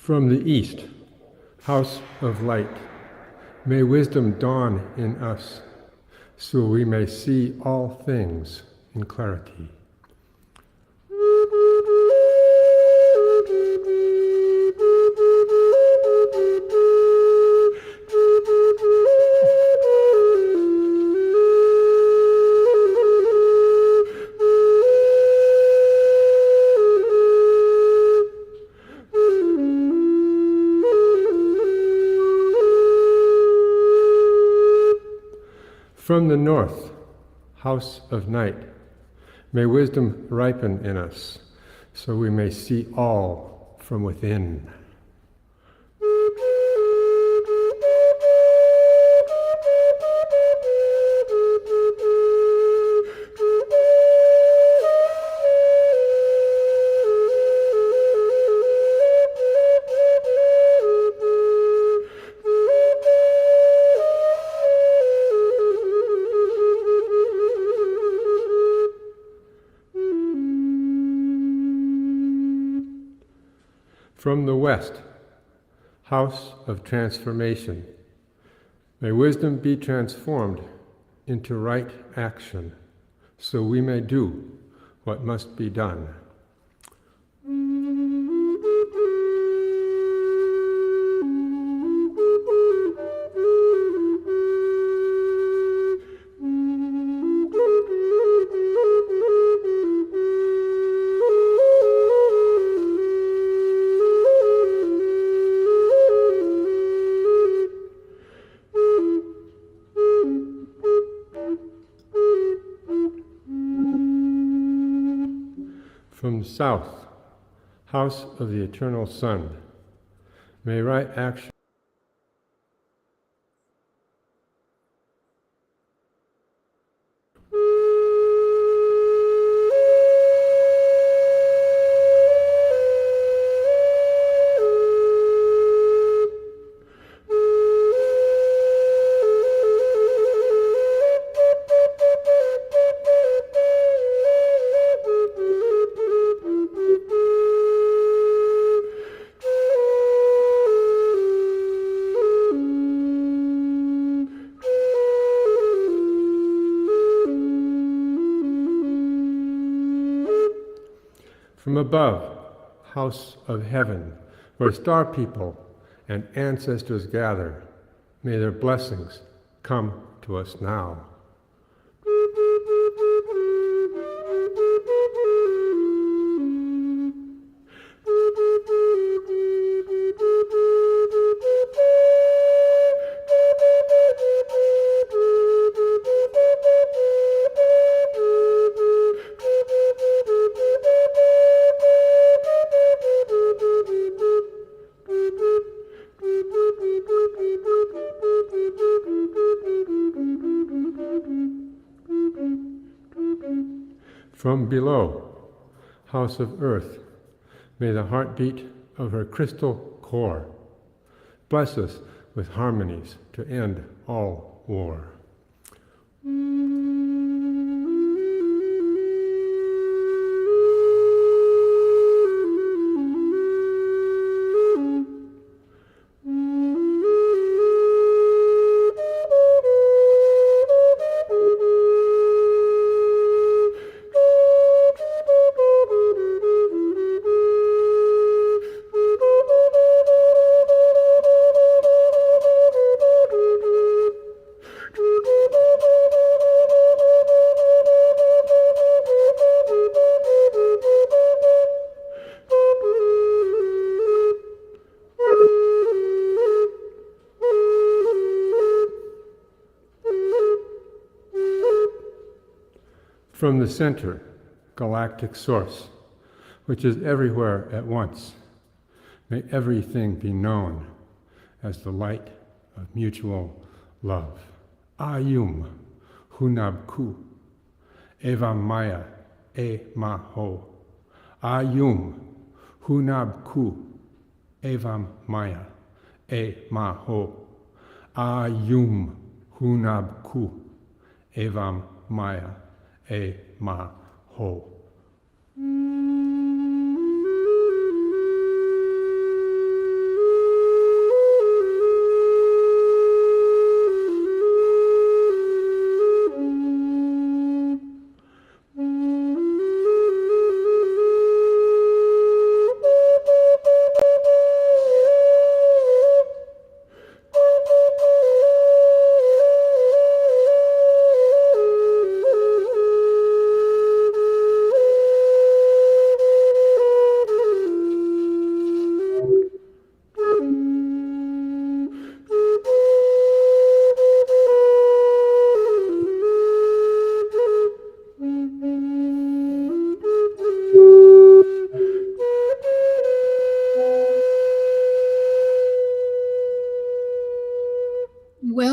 From the east, house of light, may wisdom dawn in us, so we may see all things in clarity. From the north, house of night, may wisdom ripen in us, so we may see all from within. From the west, house of transformation, may wisdom be transformed into right action, so we may do what must be done. From the south, house of the eternal sun, may right action from above, house of heaven, where star people and ancestors gather, may their blessings come to us now. From below, house of earth, may the heartbeat of her crystal core bless us with harmonies to end all war. From the center, galactic source, which is everywhere at once, may everything be known as the light of mutual love. Ayum hunabku evam maya e maho. Ayum hunabku evam maya e maho. Ayum hunabku evam maya e ma ho.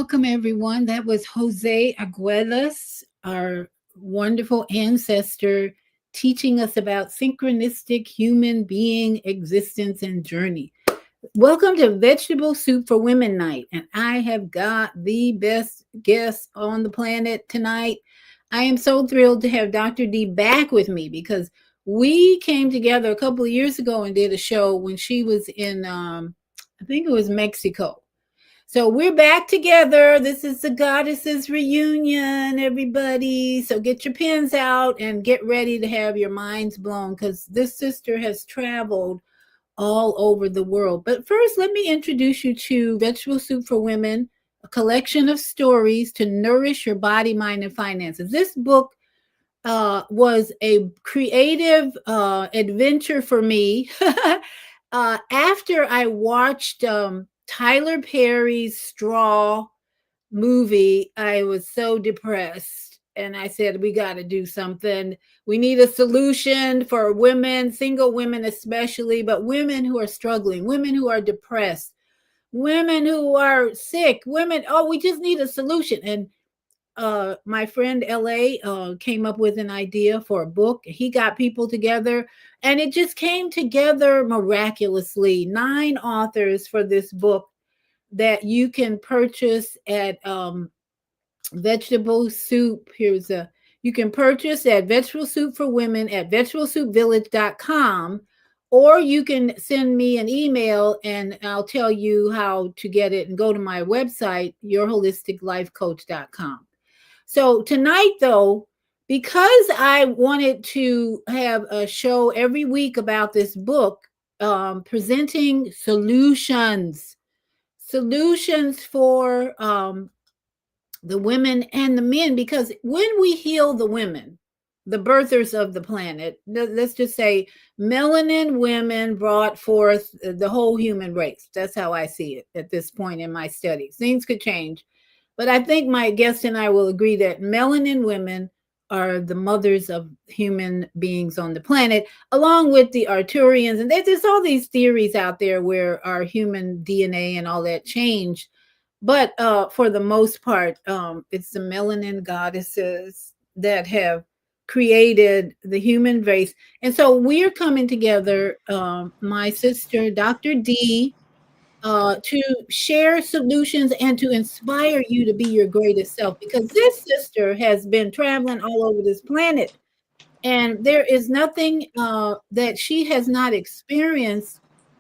welcome everyone. That was Jose Aguelas, our wonderful ancestor, teaching us about synchronistic human being existence and journey. Welcome to Vegetable Soup for Women Night, and I have got the best guest on the planet tonight. I am so thrilled to have Dr. D back with me because we came together a couple of years ago and did a show when she was in, I think it was Mexico. So we're back together. This is the Goddesses reunion, everybody. So get your pens out and get ready to have your minds blown because this sister has traveled all over the world. But first, let me introduce you to Vegetable Soup for Women, a collection of stories to nourish your body, mind, and finances. This book was a creative adventure for me. After I watched Tyler Perry's Straw movie, I was so depressed. And I said, we got to do something. We need a solution for women, single women especially, but women who are struggling, women who are depressed, women who are sick, women. Oh, we just need a solution. And my friend LA came up with an idea for a book. He got people together and it just came together miraculously. 9 authors for this book that you can purchase at Vegetable Soup. Here's a You can purchase at Vegetable Soup for Women at vegetablesoupvillage.com, or you can send me an email and I'll tell you how to get it, and go to my website yourholisticlifecoach.com. So tonight, though, because I wanted to have a show every week about this book, presenting solutions for the women and the men, because when we heal the women, the birthers of the planet, let's just say melanin women brought forth the whole human race. That's how I see it at this point in my studies. Things could change, but I think my guest and I will agree that melanin women are the mothers of human beings on the planet, along with the Arturians. And there's all these theories out there where our human DNA and all that changed, but for the most part, it's the melanin goddesses that have created the human race. And so we're coming together, my sister, Dr. D, to share solutions and to inspire you to be your greatest self, because this sister has been traveling all over this planet and there is nothing that she has not experienced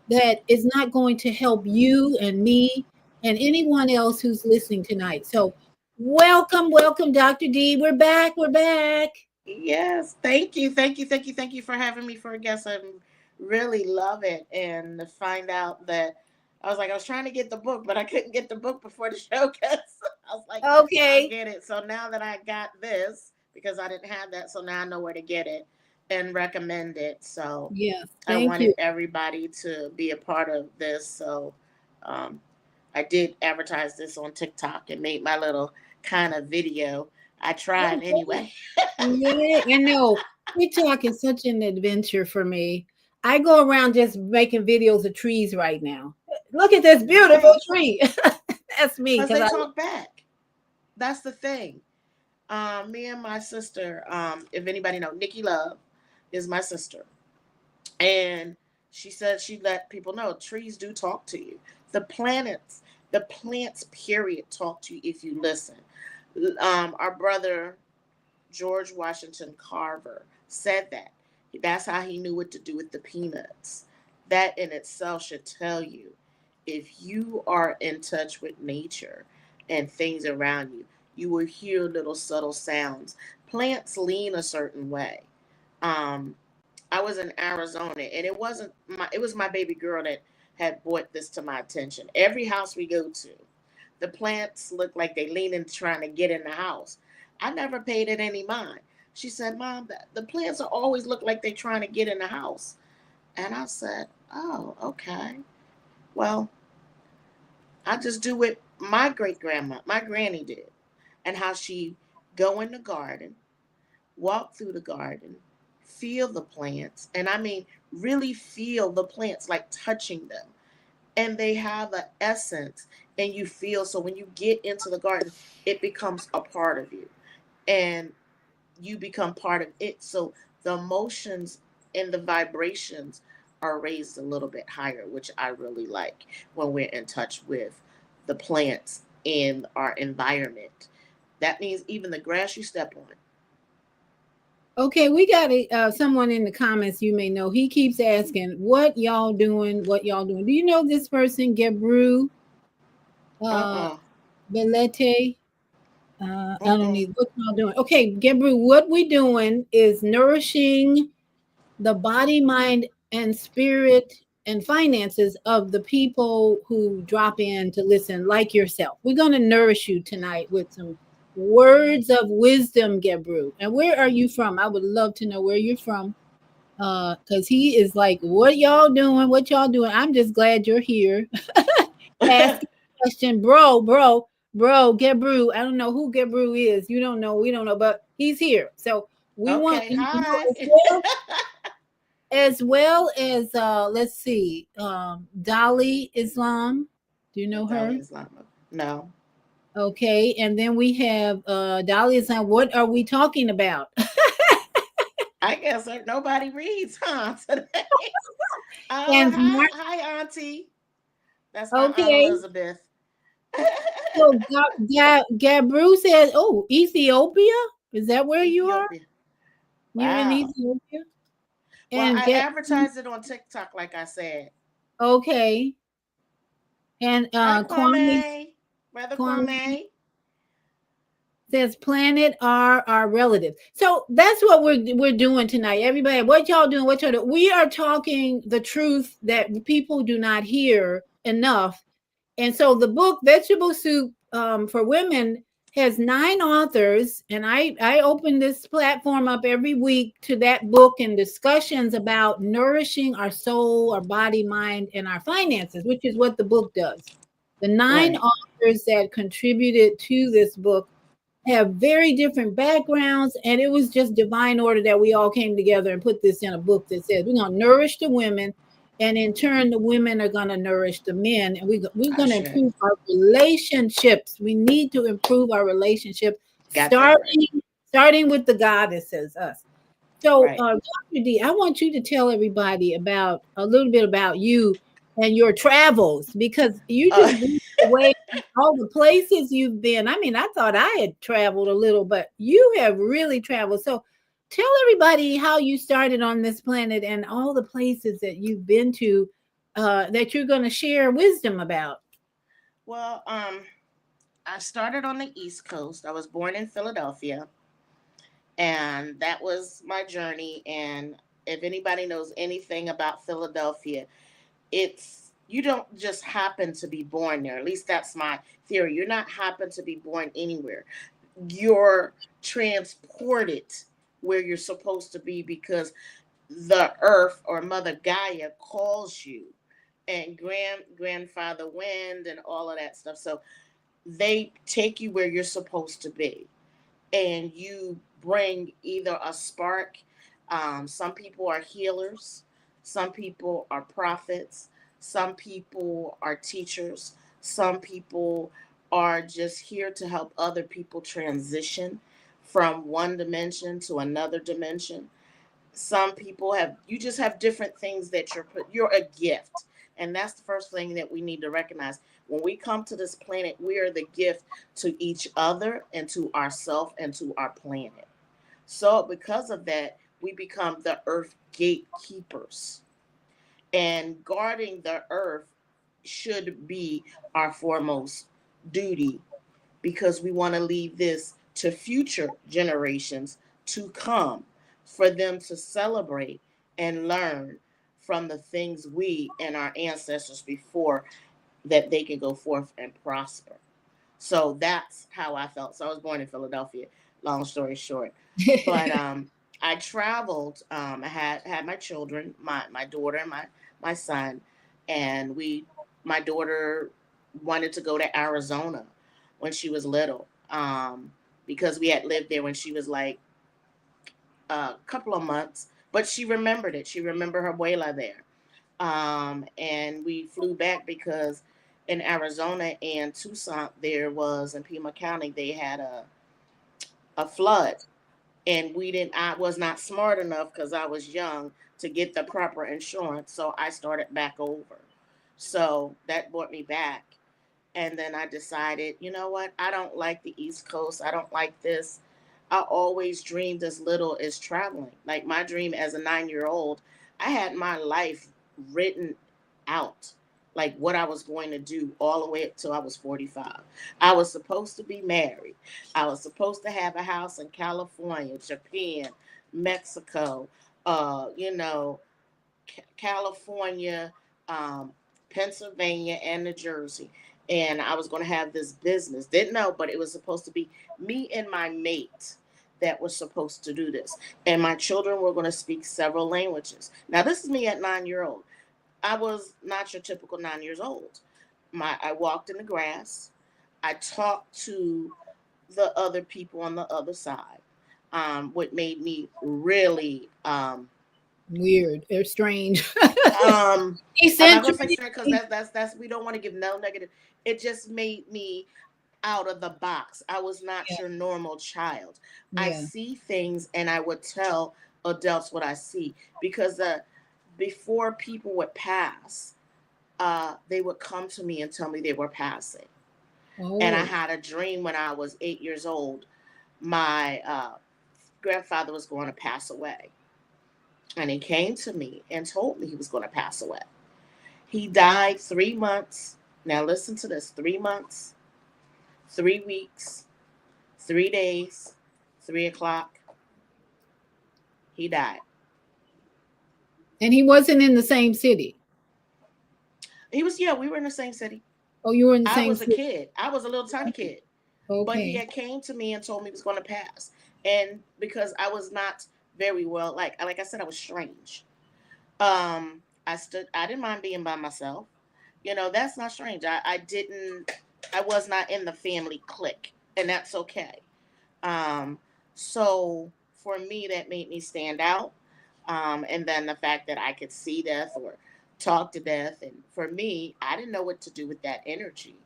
that is not going to help you and me and anyone else who's listening tonight. So, welcome, Dr. D. We're back. We're back. Yes, thank you, thank you, thank you, thank you for having me for a guest. I really love it, and to find out that I was trying to get the book, but I couldn't get the book before the show because I was like, I'll Okay. get it. So now that I got this, because I didn't have that, so now I know where to get it and recommend it. So Yes. I Thank wanted you. everybody to be a part of this. So um, I did advertise this on TikTok and made my little kind of video. I tried Okay. anyway. Yeah, I know. TikTok is such an adventure for me. I go around just making videos of trees right now. Look at this beautiful Right. tree. That's me Because because they I. talk back. That's the thing. Me and my sister, if anybody know, Nikki Love is my sister. And she said she let people know trees do talk to you. The plants, period, talk to you if you listen. Our brother George Washington Carver said that. That's how he knew what to do with the peanuts. That in itself should tell you if you are in touch with nature and things around you, you will hear little subtle sounds. Plants lean a certain way. Um, I was in Arizona and it was my baby girl that had brought this to my attention. Every house we go to, the plants look like they leaning trying to get in the house. I never paid it any mind. She said, Mom, the plants are always look like they trying to get in the house. And I said, oh, okay. Well, I just do what my granny did, and how she go in the garden, walk through the garden, feel the plants, and I mean really feel the plants, like touching them. and they have an essence, and you feel, so when you get into the garden, it becomes a part of you, and you become part of it. So the emotions and the vibrations are raised a little bit higher, which I really like when we're in touch with the plants in our environment. That means even the grass you step on. Okay, we got someone in the comments you may know. He keeps asking, "What y'all doing? What y'all doing?" Do you know this person, Gebru uh, Uh-uh. Belete? I don't Uh-uh. need what y'all doing. Okay, Gebru, what we doing is nourishing the body, mind, and spirit and finances of the people who drop in to listen, like yourself. We're going to nourish you tonight with some words of wisdom, Gebru. And where are you from? I would love to know where you're from. Because he is like, what y'all doing? What y'all doing? I'm just glad you're here. Ask a question, bro, Gebru. I don't know who Gebru is. You don't know, we don't know, but he's here. So we want Okay, you to know hi. as well as let's see, Dolly Islam. Do you know her? Dolly Islam. No. Okay, and then we have Dolly Islam. What are we talking about? I guess nobody reads, huh? Today. And Hi, hi, Auntie. That's my Aunt okay, Elizabeth. so Gabru says, "Oh, Ethiopia, is that where you are? Ethiopia. You're in Wow. Ethiopia?" Well, And I get advertised it on TikTok, like I said. okay, and Hi, Kwame, Kwame. Brother Kwame Kwame. says planet are our relatives. So that's what we're doing tonight. Everybody, what y'all doing? What y'all doing? We are talking the truth that people do not hear enough. And so the book Vegetable Soup for Women has 9 authors, and I open this platform up every week to that book and discussions about nourishing our soul, our body, mind, and our finances, which is what the book does. The 9 Right. authors that contributed to this book have very different backgrounds, and it was just divine order that we all came together and put this in a book that says we're going to nourish the women, and in turn the women are going to nourish the men, and we're I going to should. improve our relationships. We need to improve our relationship, Got that right. starting with the goddesses, us. So, Right. Dr. D, I want you to tell everybody about a little bit about you and your travels, because you Uh, just blew me away, all the places you've been. I mean, I thought I had traveled a little, but you have really traveled. So, tell everybody how you started on this planet and all the places that you've been to, that you're going to share wisdom about. well, I started on the East Coast. I was born in Philadelphia, and that was my journey. And if anybody knows anything about Philadelphia, it's you don't just happen to be born there. At least that's my theory. You're not happen to be born anywhere. You're transported where you're supposed to be because the earth or Mother Gaia calls you, and grandfather wind and all of that stuff. So they take you where you're supposed to be, and you bring either a spark. Some people are healers, some people are prophets, some people are teachers, some people are just here to help other people transition from one dimension to another dimension. Some people have, you just have different things that you're a gift. And that's the first thing that we need to recognize. When we come to this planet, we are the gift to each other and to ourselves and to our planet. So because of that, we become the earth gatekeepers, and guarding the earth should be our foremost duty, because we want to leave this to future generations to come, for them to celebrate and learn from the things we and our ancestors before, that they can go forth and prosper. So that's how I felt. So I was born in Philadelphia, long story short. But I traveled. I had my children, my daughter and my son, and my daughter wanted to go to Arizona when she was little, because we had lived there when she was like a couple of months. But she remembered it. She remembered her abuela there. And we flew back because in Arizona and Tucson, there was in Pima County, they had a flood. And I was not smart enough because I was young to get the proper insurance. So I started back over. So that brought me back. And then I decided, you know what? I don't like the East Coast. I don't like this. I always dreamed as little as traveling. Like my dream as a 9-year old, I had my life written out, like what I was going to do all the way up till I was 45. I was supposed to be married. I was supposed to have a house in California, Japan, Mexico, you know, California, Pennsylvania, and New Jersey. And I was going to have this business. Didn't know, but it was supposed to be me and my mate that was supposed to do this. And my children were going to speak several languages. Now, this is me at 9 year old. I was not your typical 9 years old. I walked in the grass. I talked to the other people on the other side. What made me really Weird or strange. um I'm not gonna say Eccentric. straight because that's we don't want to give no negative. It just made me out of the box. I was not Yeah. your normal child. I Yeah. see things and I would tell adults what I see because before people would pass, they would come to me and tell me they were passing. And I Oh, had a dream when I was 8 years old. My grandfather was going to pass away. And he came to me and told me he was going to pass away. He died 3 months. Now, listen to this 3 months, 3 weeks, 3 days, 3 o'clock. He died. and he wasn't in the same city. Yeah, we were in the same city. Oh, you were in the I same was a city. kid. I was a little tiny Okay. kid. But he Okay. had came to me and told me he was going to pass. And because I was not very well, like I said, I was strange. I didn't mind being by myself. That's not strange. I was not in the family clique, and that's okay. Um, so for me, that made me stand out. And then the fact that I could see death or talk to death. And for me, I didn't know what to do with that energy.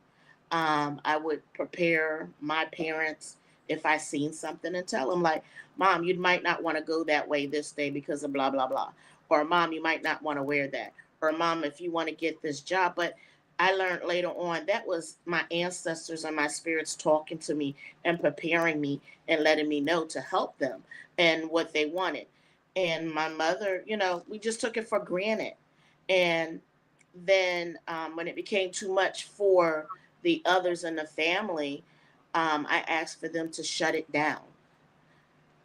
I would prepare my parents if I seen something and tell them, like, Mom, you might not want to go that way this day because of blah, blah, blah. Or, Mom, you might not want to wear that. Or, Mom, if you want to get this job. But I learned later on that was my ancestors and my spirits talking to me and preparing me and letting me know to help them and what they wanted. And my mother, we just took it for granted. And then when it became too much for the others in the family, I asked for them to shut it down.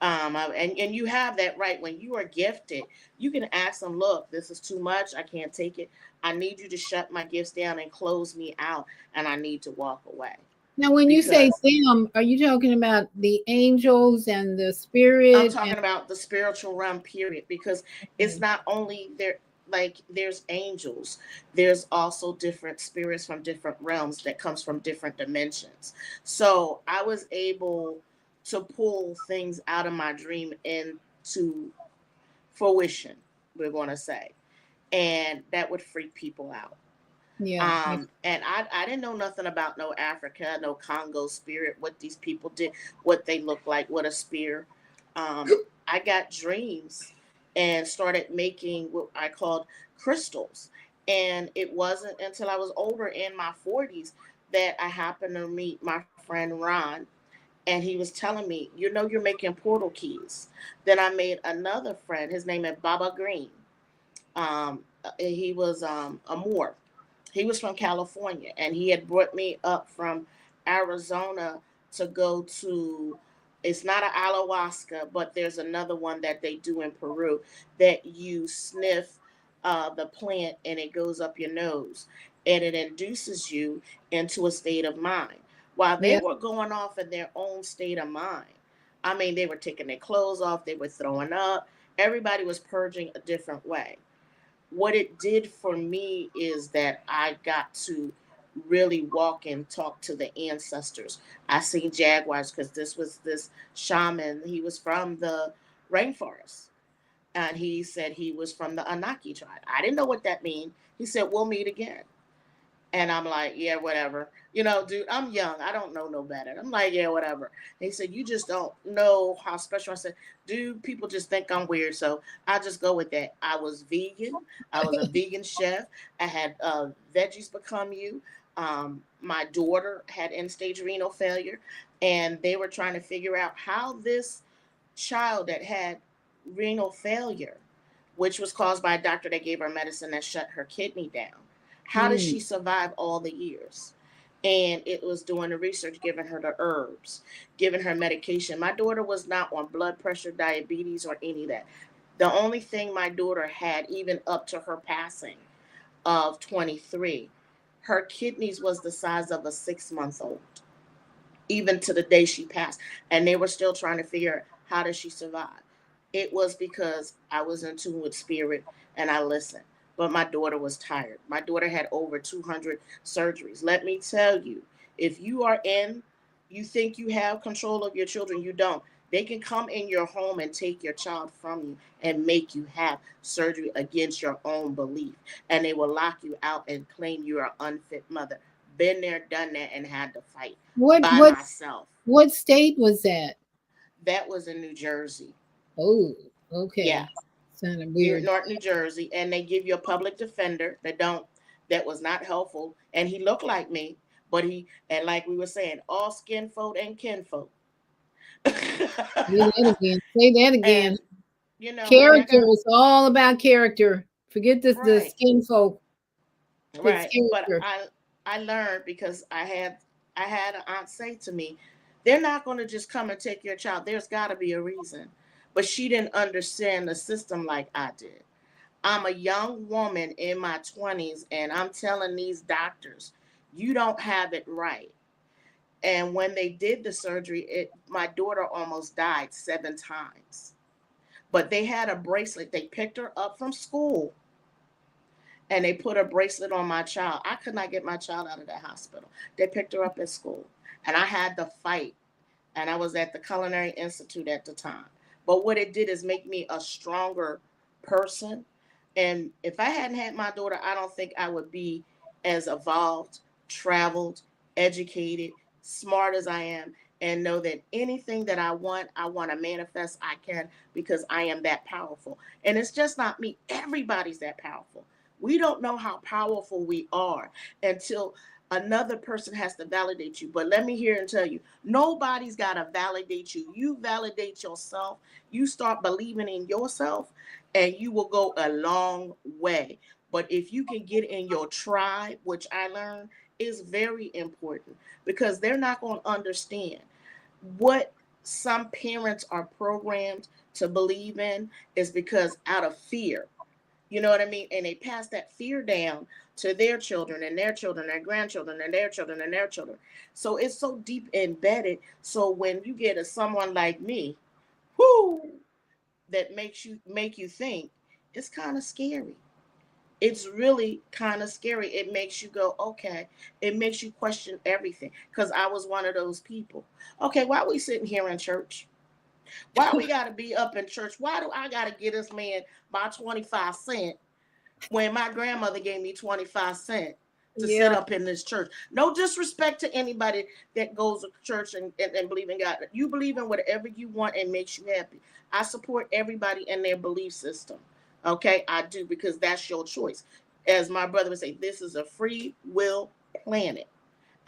And you have that right. When you are gifted, you can ask them, look, this is too much. I can't take it. I need you to shut my gifts down and close me out. And I need to walk away Now, when you say because them, are you talking about the angels and the I'm spirit? And talking about the spiritual realm, period, because it's okay. not only there, like there's angels, there's also different spirits from different realms that comes from different dimensions. So I was able to pull things out of my dream into fruition, we're going to say, and that would freak people out. Yeah. Yeah. And I didn't know nothing about no Africa, no Congo spirit, what these people did, what they look like, what a spear. I got dreams and started making what I called crystals. And it wasn't until I was older in my 40s that I happened to meet my friend Ron. And he was telling me, you're making portal keys. Then I made another friend. His name is Baba Green. He was a Moor. He was from California, and he had brought me up from Arizona to go to. It's not an ayahuasca, but there's another one that they do in Peru that you sniff the plant and it goes up your nose and it induces you into a state of mind. While they Yeah. were going off in their own state of mind, I mean, they were taking their clothes off, they were throwing up. Everybody was purging a different way. What it did for me is that I got to really walk and talk to the ancestors. I seen jaguars because this was this shaman. He was from the rainforest. and he said he was from the Anunnaki tribe. I didn't know what that means. He said, we'll meet again. And I'm like, yeah, whatever. You know, dude, I'm young. I don't know no better. I'm like, yeah, whatever. And he said, you just don't know how special. I said, dude, people just think I'm weird. So I just go with that. I was vegan. I was a vegan chef. I had veggies become you. My daughter had end-stage renal failure. And they were trying to figure out how this child that had renal failure, which was caused by a doctor that gave her medicine that shut her kidney down, how did she survive all the years? And it was doing the research, giving her the herbs, giving her medication. My daughter was not on blood pressure, diabetes, or any of that. The only thing my daughter had, even up to her passing of 23, her kidneys was the size of a 6-month-old, even to the day she passed. And they were still trying to figure out how did she survive. It was because I was in tune with spirit and I listened. But my daughter was tired. My daughter had over 200 surgeries. Let me tell you, if you think you have control of your children, you don't. They can come in your home and take your child from you and make you have surgery against your own belief. And they will lock you out and claim you're an unfit mother. Been there, done that, and had to fight by myself. What state was that? That was in New Jersey. Oh, okay. Yeah. Sounded weird. North New Jersey, and they give you a public defender that was not helpful. And he looked like me, but and like we were saying, all skin folk and kinfolk. Say that again. And, you know, character is all about character. Forget this, right. the skin folk. Right. But I learned because I had an aunt say to me, they're not going to just come and take your child. There's got to be a reason. But she didn't understand the system like I did. I'm a young woman in my 20s, and I'm telling these doctors, you don't have it right. And when they did the surgery, my daughter almost died 7 times. But they had a bracelet. They picked her up from school, and they put a bracelet on my child. I could not get my child out of that hospital. They picked her up at school, and I had to fight. And I was at the Culinary Institute at the time. But what it did is make me a stronger person. And if I hadn't had my daughter, I don't think I would be as evolved, traveled, educated, smart as I am, and know that anything that I want to manifest, I can, because I am that powerful. And it's just not me. Everybody's that powerful. We don't know how powerful we are until another person has to validate you. But let me hear and tell you, nobody's got to validate you. You validate yourself. You start believing in yourself, and you will go a long way. But if you can get in your tribe, which I learned is very important, because they're not going to understand what some parents are programmed to believe in is because out of fear. You know what I mean? And they pass that fear down to their children and their children, their grandchildren and their children and their children. So it's so deep embedded. So when you get someone like me, that make you think, it's kind of scary. It's really kind of scary. It makes you go, okay. It makes you question everything. Because I was one of those people. Okay, why are we sitting here in church? Why we got to be up in church? Why do I got to get this man my 25 cents when my grandmother gave me 25 cents to sit up in this church? No disrespect to anybody that goes to church and believe in God. You believe in whatever you want and makes you happy. I support everybody and their belief system. Okay, I do, because that's your choice. As my brother would say, this is a free will planet.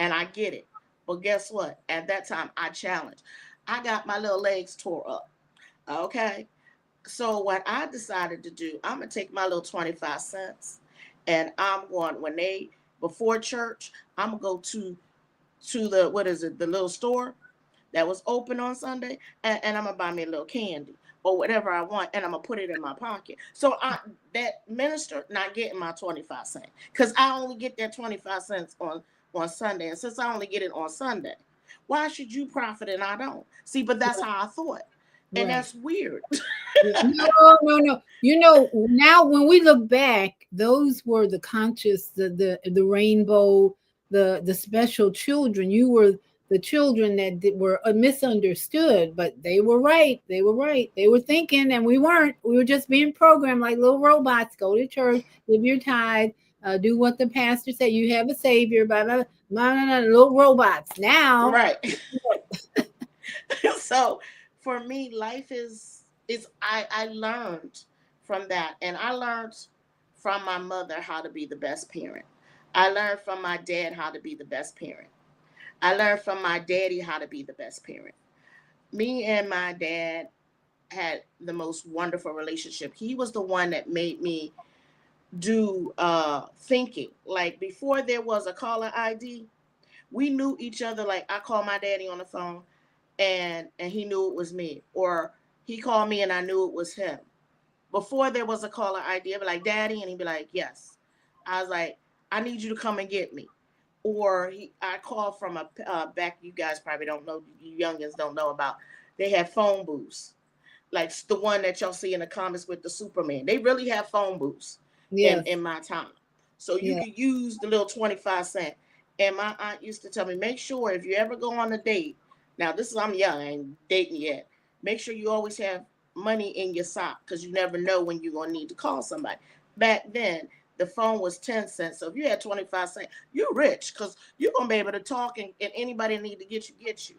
And I get it. But guess what? At that time, I challenged. I got my little legs tore up. Okay. So what I decided to do, I'm going to take my little 25 cents and I'm going, before church, I'm going to go to the little store that was open on Sunday, and I'm going to buy me a little candy or whatever I want, and I'm going to put it in my pocket. So that minister not getting my 25 cents, because I only get that 25 cents on Sunday. And since I only get it on Sunday, why should you profit and I don't? See, but that's how I thought. And that's weird. No. You know, now when we look back, those were the conscious, the rainbow, the special children. You were the children that were misunderstood, but they were right. They were right. They were thinking, and we weren't. We were just being programmed like little robots. Go to church, give your tithe, do what the pastor said. You have a savior, blah, blah, blah, blah, blah, little robots. Now, Right. So for me, life is I learned from that, and I learned from my mother how to be the best parent. I learned from my dad how to be the best parent. I learned from my daddy how to be the best parent. Me and my dad had the most wonderful relationship. He was the one that made me do thinking. Like before there was a caller ID, we knew each other. Like I called my daddy on the phone, and he knew it was me, or he called me and I knew it was him. Before there was a caller ID, I'd be like, "Daddy," and he'd be like, "Yes." I was like, "I need you to come and get me." Or I called from a back. You guys probably don't know. You youngins don't know about. They had phone booths, like the one that y'all see in the comics with the Superman. They really have phone booths yes, in my time, so you yeah, could use the little 25 cent. And my aunt used to tell me, make sure if you ever go on a date. Now this is I'm young, I ain't dating yet. Make sure you always have money in your sock because you never know when you're gonna need to call somebody. Back then, the phone was 10 cents, so if you had 25 cents, you're rich because you're gonna be able to talk, and anybody need to get you.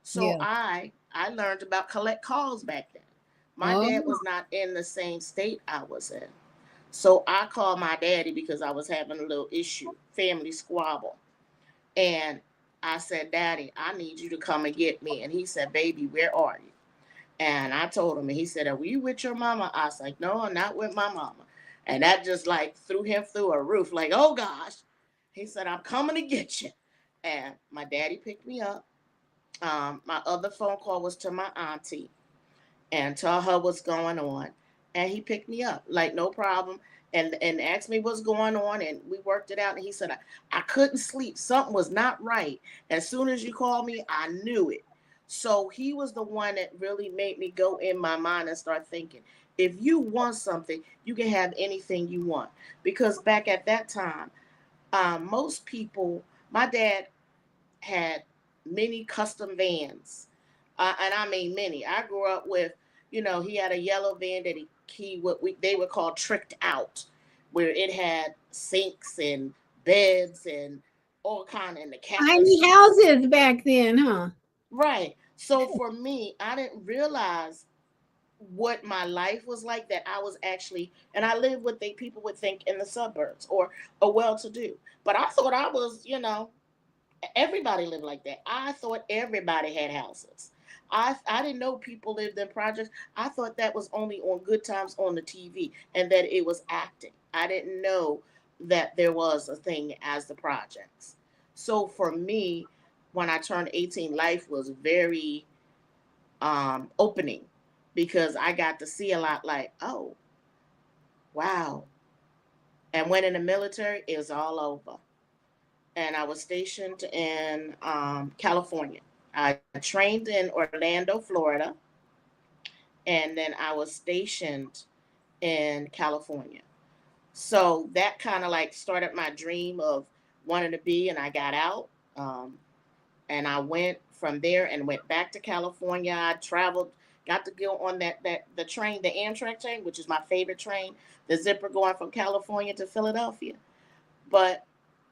So yeah. I learned about collect calls back then. My dad Oh, was not in the same state I was in. So I called my daddy because I was having a little issue, family squabble. And I said, "Daddy, I need you to come and get me." And he said, "Baby, where are you?" And I told him, and he said, "Are you with your mama?" I was like, "No, I'm not with my mama." And that just like threw him through a roof, like, oh gosh. He said, "I'm coming to get you." And my daddy picked me up. My other phone call was to my auntie and tell her what's going on. And he picked me up, like no problem, and asked me what's going on, and we worked it out. And he said, I couldn't sleep. Something was not right. As soon as you called me, I knew it. So he was the one that really made me go in my mind and start thinking. If you want something, you can have anything you want. Because back at that time, most people, my dad had many custom vans, and I mean many. I grew up with, he had a yellow van that he what they would call tricked out, where it had sinks and beds and all kind, and the cat was tiny houses back then, huh? right. So for me, I didn't realize what my life was like, that I was actually, and I lived what they people would think in the suburbs or a well-to-do, but I thought I was, everybody lived like that. I thought everybody had houses. I didn't know people lived in projects. I thought that was only on Good Times on the TV and that it was acting. I didn't know that there was a thing as the projects. So for me, when I turned 18, life was very opening because I got to see a lot, like, oh, wow. And when in the military, it was all over. And I was stationed in California. I trained in Orlando, Florida, and then I was stationed in California. So that kind of like started my dream of wanting to be, and I got out. And I went from there and went back to California. I traveled, got to go on that the train, the Amtrak train, which is my favorite train, the zipper going from California to Philadelphia. But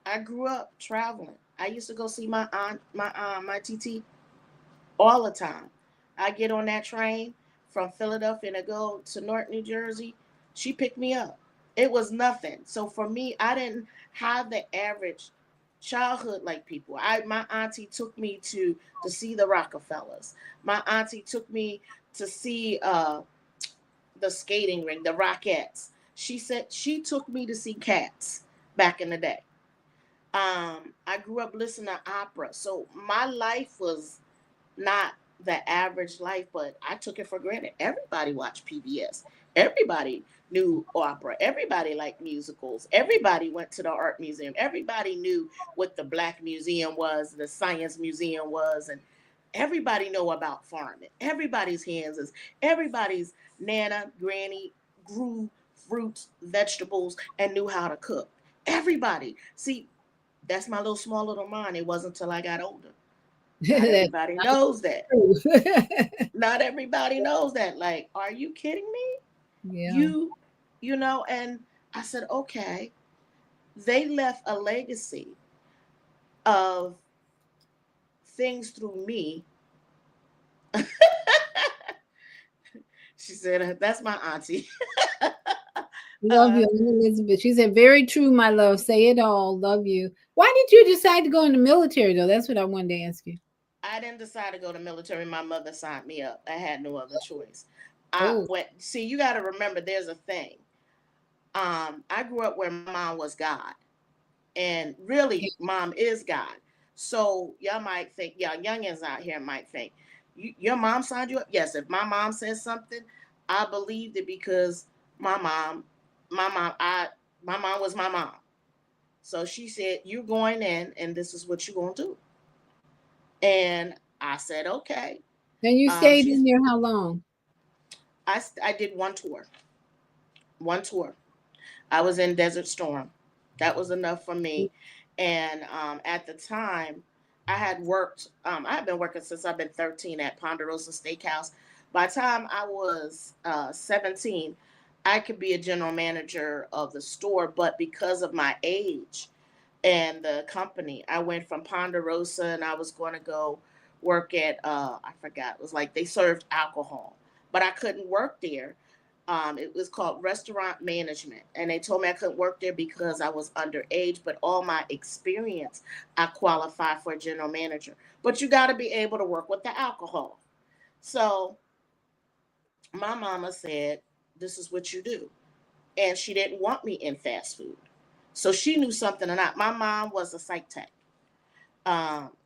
I grew up traveling. I used to go see my aunt, my TT all the time. I get on that train from Philadelphia and I go to Newark, New Jersey. She picked me up. It was nothing. So for me, I didn't have the average childhood like people. My auntie took me to see the Rockefellers. My auntie took me to see the skating rink, the Rockettes. She said she took me to see Cats back in the day. I grew up listening to opera, so my life was not the average life, but I took it for granted. Everybody watched PBS. Everybody knew opera. Everybody liked musicals. Everybody went to the art museum. Everybody knew what the Black Museum was, the Science Museum was, and everybody know about farming. Everybody's hands is everybody's nana, granny grew fruits, vegetables, and knew how to cook. Everybody. See, that's my little small little mind. It wasn't until I got older. Not That's everybody knows that. true. Not everybody knows that. Like, are you kidding me? Yeah. You know, and I said, okay, they left a legacy of things through me. She said, that's my auntie. Love uh, you, Aunt Elizabeth. She said, very true, my love. Say it all. Love you. Why did you decide to go in the military, though? That's what I wanted to ask you. I didn't decide to go to military. My mother signed me up. I had no other choice. I Oh, went. See, you got to remember, there's a thing. I grew up where mom was God, and really, mom is God. So y'all might think, y'all youngins out here might think, your mom signed you up. Yes, if my mom says something, I believed it because my mom, my mom, I, my mom was my mom. So she said, "You're going in, and this is what you're gonna do." And I said, "Okay." and you stayed in She's there how long? I did one tour. One tour. I was in Desert Storm. That was enough for me. And at the time, I had worked. I had been working since I've been 13 at Ponderosa Steakhouse. By the time I was 17, I could be a general manager of the store, but because of my age and the company, I went from Ponderosa and I was going to go work at I forgot, it was like they served alcohol, but I couldn't work there. It was called restaurant management, and they told me I couldn't work there because I was underage, but all my experience I qualified for a general manager, but you got to be able to work with the alcohol. So my mama said, this is what you do, and she didn't want me in fast food. So she knew something or not. My mom was a psych tech,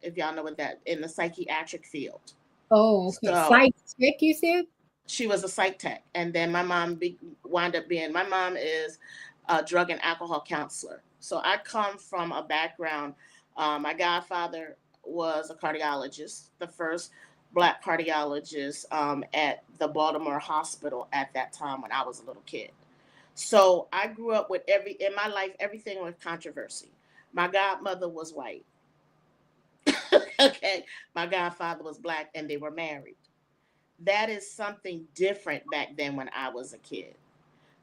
if y'all know what that, in the psychiatric field. Oh, okay. So Psych tech, you said? she was a psych tech, and then my mom wound up being. My mom is a drug and alcohol counselor. So I come from a background. My godfather was a cardiologist, the first black cardiologist at the Baltimore Hospital at that time when I was a little kid. So I grew up with in my life, everything was controversy. My godmother was white. Okay. My godfather was black and they were married. That is something different back then when I was a kid.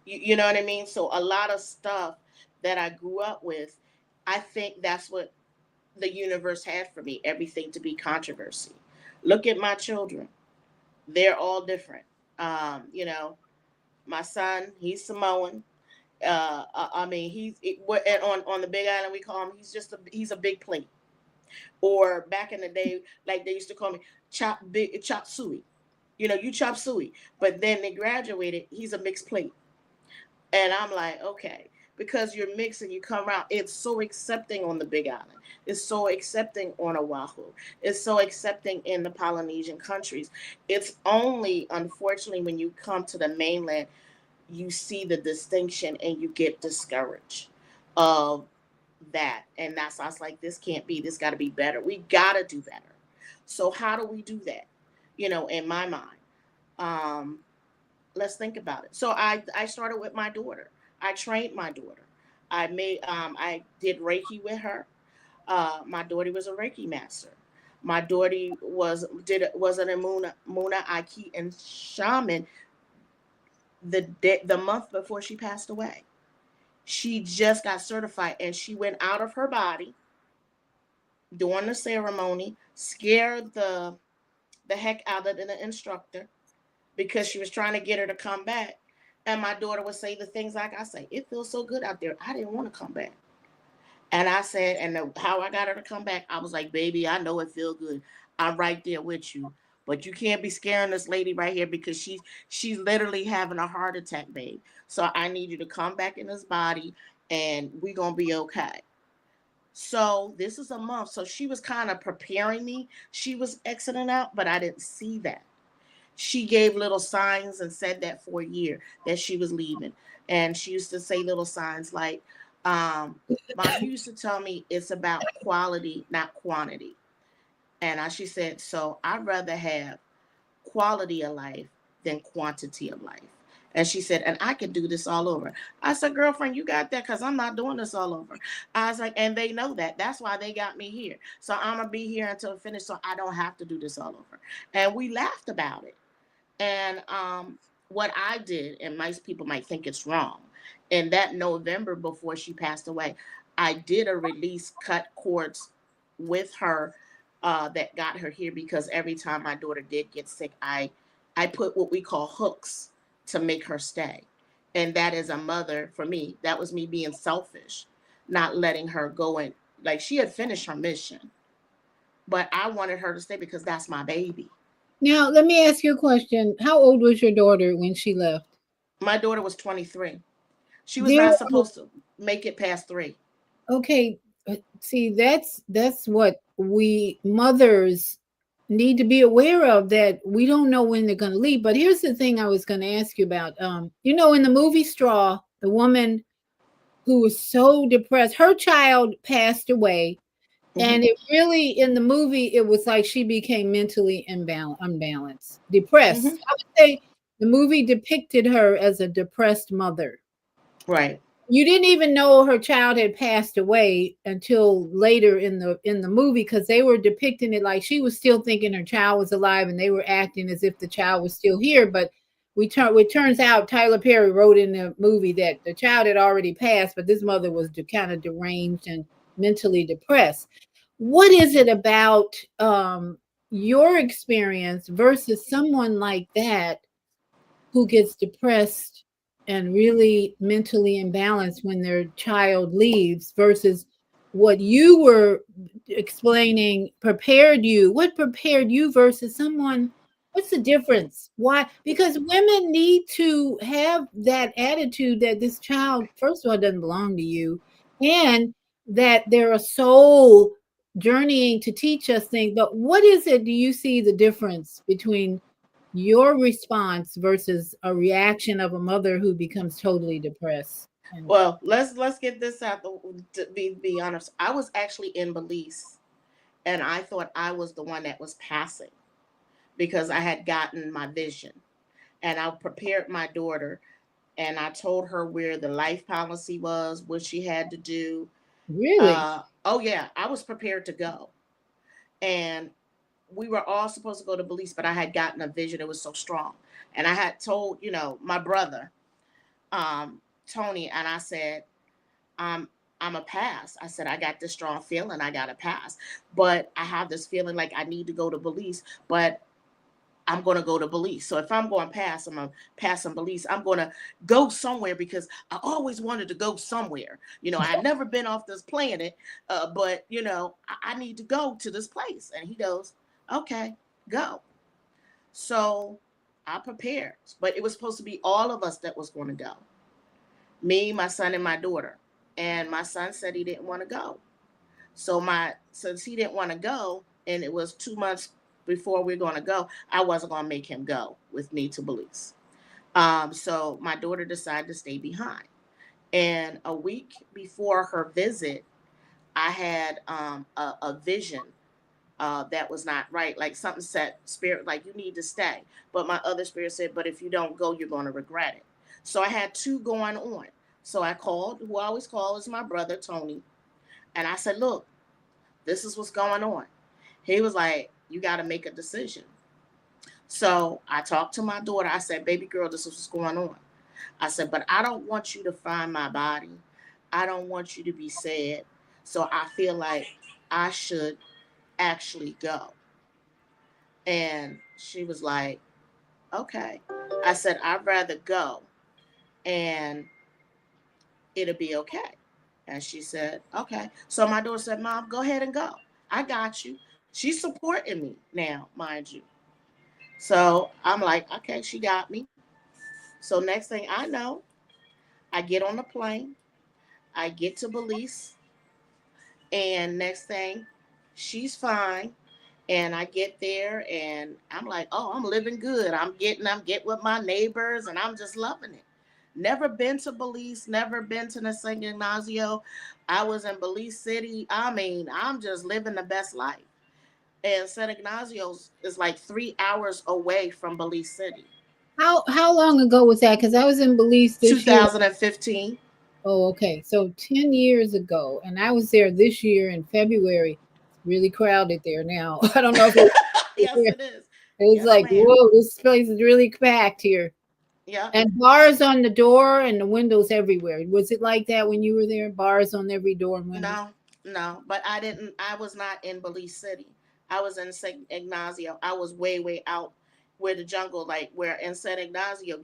You know what I mean? So a lot of stuff that I grew up with, I think that's what the universe had for me, everything to be controversy. Look at my children. They're all different. You know, my son, he's Samoan. I mean, on the Big Island we call him. He's a big plate. Or back in the day, like they used to call me chop suey. You know, you chop suey. But then they graduated. He's a mixed plate, and I'm like, okay, because you're mixed and you come around. It's so accepting on the Big Island. It's so accepting on Oahu. It's so accepting in the Polynesian countries. It's only unfortunately when you come to the mainland you see the distinction and you get discouraged of that. And that's I was like, this can't be, this got to be better. We got to do better. So how do we do that? You know, in my mind, um, let's think about it. So I started with my daughter. I trained my daughter. I did Reiki with her. My daughter was a Reiki master. My daughter was an Muna Aiki and shaman the month before she passed away. She just got certified and she went out of her body during the ceremony, scared the heck out of the instructor because she was trying to get her to come back. And my daughter would say the things like I say, it feels so good out there. I didn't want to come back. And I said, how I got her to come back, I was like, baby, I know it feels good. I'm right there with you. But you can't be scaring this lady right here because she's literally having a heart attack, babe. So I need you to come back in this body and we're gonna be okay. So this is a month. So she was kind of preparing me. She was exiting out, but I didn't see that. She gave little signs and said that for a year that she was leaving. And she used to say little signs like, Mom, you used to tell me it's about quality, not quantity. And she said, so I'd rather have quality of life than quantity of life. And she said, and I could do this all over. I said, girlfriend, you got that? Because I'm not doing this all over. I was like, and they know that. That's why they got me here. So I'm going to be here until it finished so I don't have to do this all over. And we laughed about it. And what I did, and most people might think it's wrong, in that November before she passed away, I did a release cut cords with her that got her here because every time my daughter did get sick, I put what we call hooks to make her stay. And that is a mother for me. That was me being selfish, not letting her go in. Like she had finished her mission, but I wanted her to stay because that's my baby. Now, let me ask you a question. How old was your daughter when she left? My daughter was 23. She was There, not supposed to make it past 3. okay. See, that's what we mothers need to be aware of, that we don't know when they're going to leave. But here's the thing I was going to ask you about. In the movie Straw, the woman who was so depressed, her child passed away. Mm-hmm. And it really, in the movie, it was like she became mentally unbalanced, depressed. Mm-hmm. I would say the movie depicted her as a depressed mother. Right. You didn't even know her child had passed away until later in the movie, because they were depicting it like she was still thinking her child was alive, and they were acting as if the child was still here. But it turns out Tyler Perry wrote in the movie that the child had already passed, but this mother was kind of deranged and mentally depressed. What is it about your experience versus someone like that who gets depressed and really mentally imbalanced when their child leaves versus what you were explaining what prepared you versus someone? What's the difference? Why? Because women need to have that attitude that this child, first of all, doesn't belong to you, and that they're a soul journeying to teach us things. But what is it, do you see the difference between your response versus a reaction of a mother who becomes totally depressed? And Well, let's get this out. To be honest, I was actually in Belize, and I thought I was the one that was passing because I had gotten my vision, and I prepared my daughter, and I told her where the life policy was, what she had to do. really, Oh yeah, I was prepared to go, and we were all supposed to go to Belize, but I had gotten a vision. It was so strong, and I had told my brother, Tony, and I said, I'm I'm a pass. I said I got this strong feeling I got to pass, but I have this feeling like I need to go to Belize, but I'm going to go to Belize. So if I'm going past, I'm going to pass some Belize. I'm going to go somewhere because I always wanted to go somewhere. I had never been off this planet, but I need to go to this place. And he goes, okay, go. So I prepared, but it was supposed to be all of us that was going to go. Me, my son, and my daughter. And my son said he didn't want to go. So since he didn't want to go, and it was 2 months before we are going to go, I wasn't going to make him go with me to Belize. So my daughter decided to stay behind. And a week before her visit, I had a vision that was not right. Like something said, spirit, like you need to stay. But my other spirit said, but if you don't go, you're going to regret it. So I had two going on. So I called, who I always call is my brother, Tony. And I said, look, this is what's going on. He was like, you got to make a decision. So I talked to my daughter. I said, baby girl, this is what's going on. I said, but I don't want you to find my body. I don't want you to be sad. So I feel like I should actually go. And she was like, okay. I said, I'd rather go and it'll be okay. And she said, okay. So my daughter said, Mom, go ahead and go. I got you. She's supporting me now, mind you. So I'm like, okay, she got me. So next thing I know, I get on the plane, I get to Belize, and next thing, she's fine. And I get there and I'm like, oh, I'm living good. I'm getting with my neighbors and I'm just loving it. Never been to Belize, never been to the San Ignacio. I was in Belize City. I mean, I'm just living the best life. And San Ignacio's is like 3 hours away from Belize City. How long ago was that? Because I was in Belize this year. 2015. Oh, okay. So 10 years ago, and I was there this year in February. It's really crowded there now. I don't know if it's Yes, it is. it's Yes, like, ma'am. whoa, this place is really packed here. Yeah. And bars on the door and the windows everywhere. Was it like that when you were there? Bars on every door and window? No, no, but I was not in Belize City. I was in St. Ignacio. I was way, way out where the jungle, like where in St. Ignacio,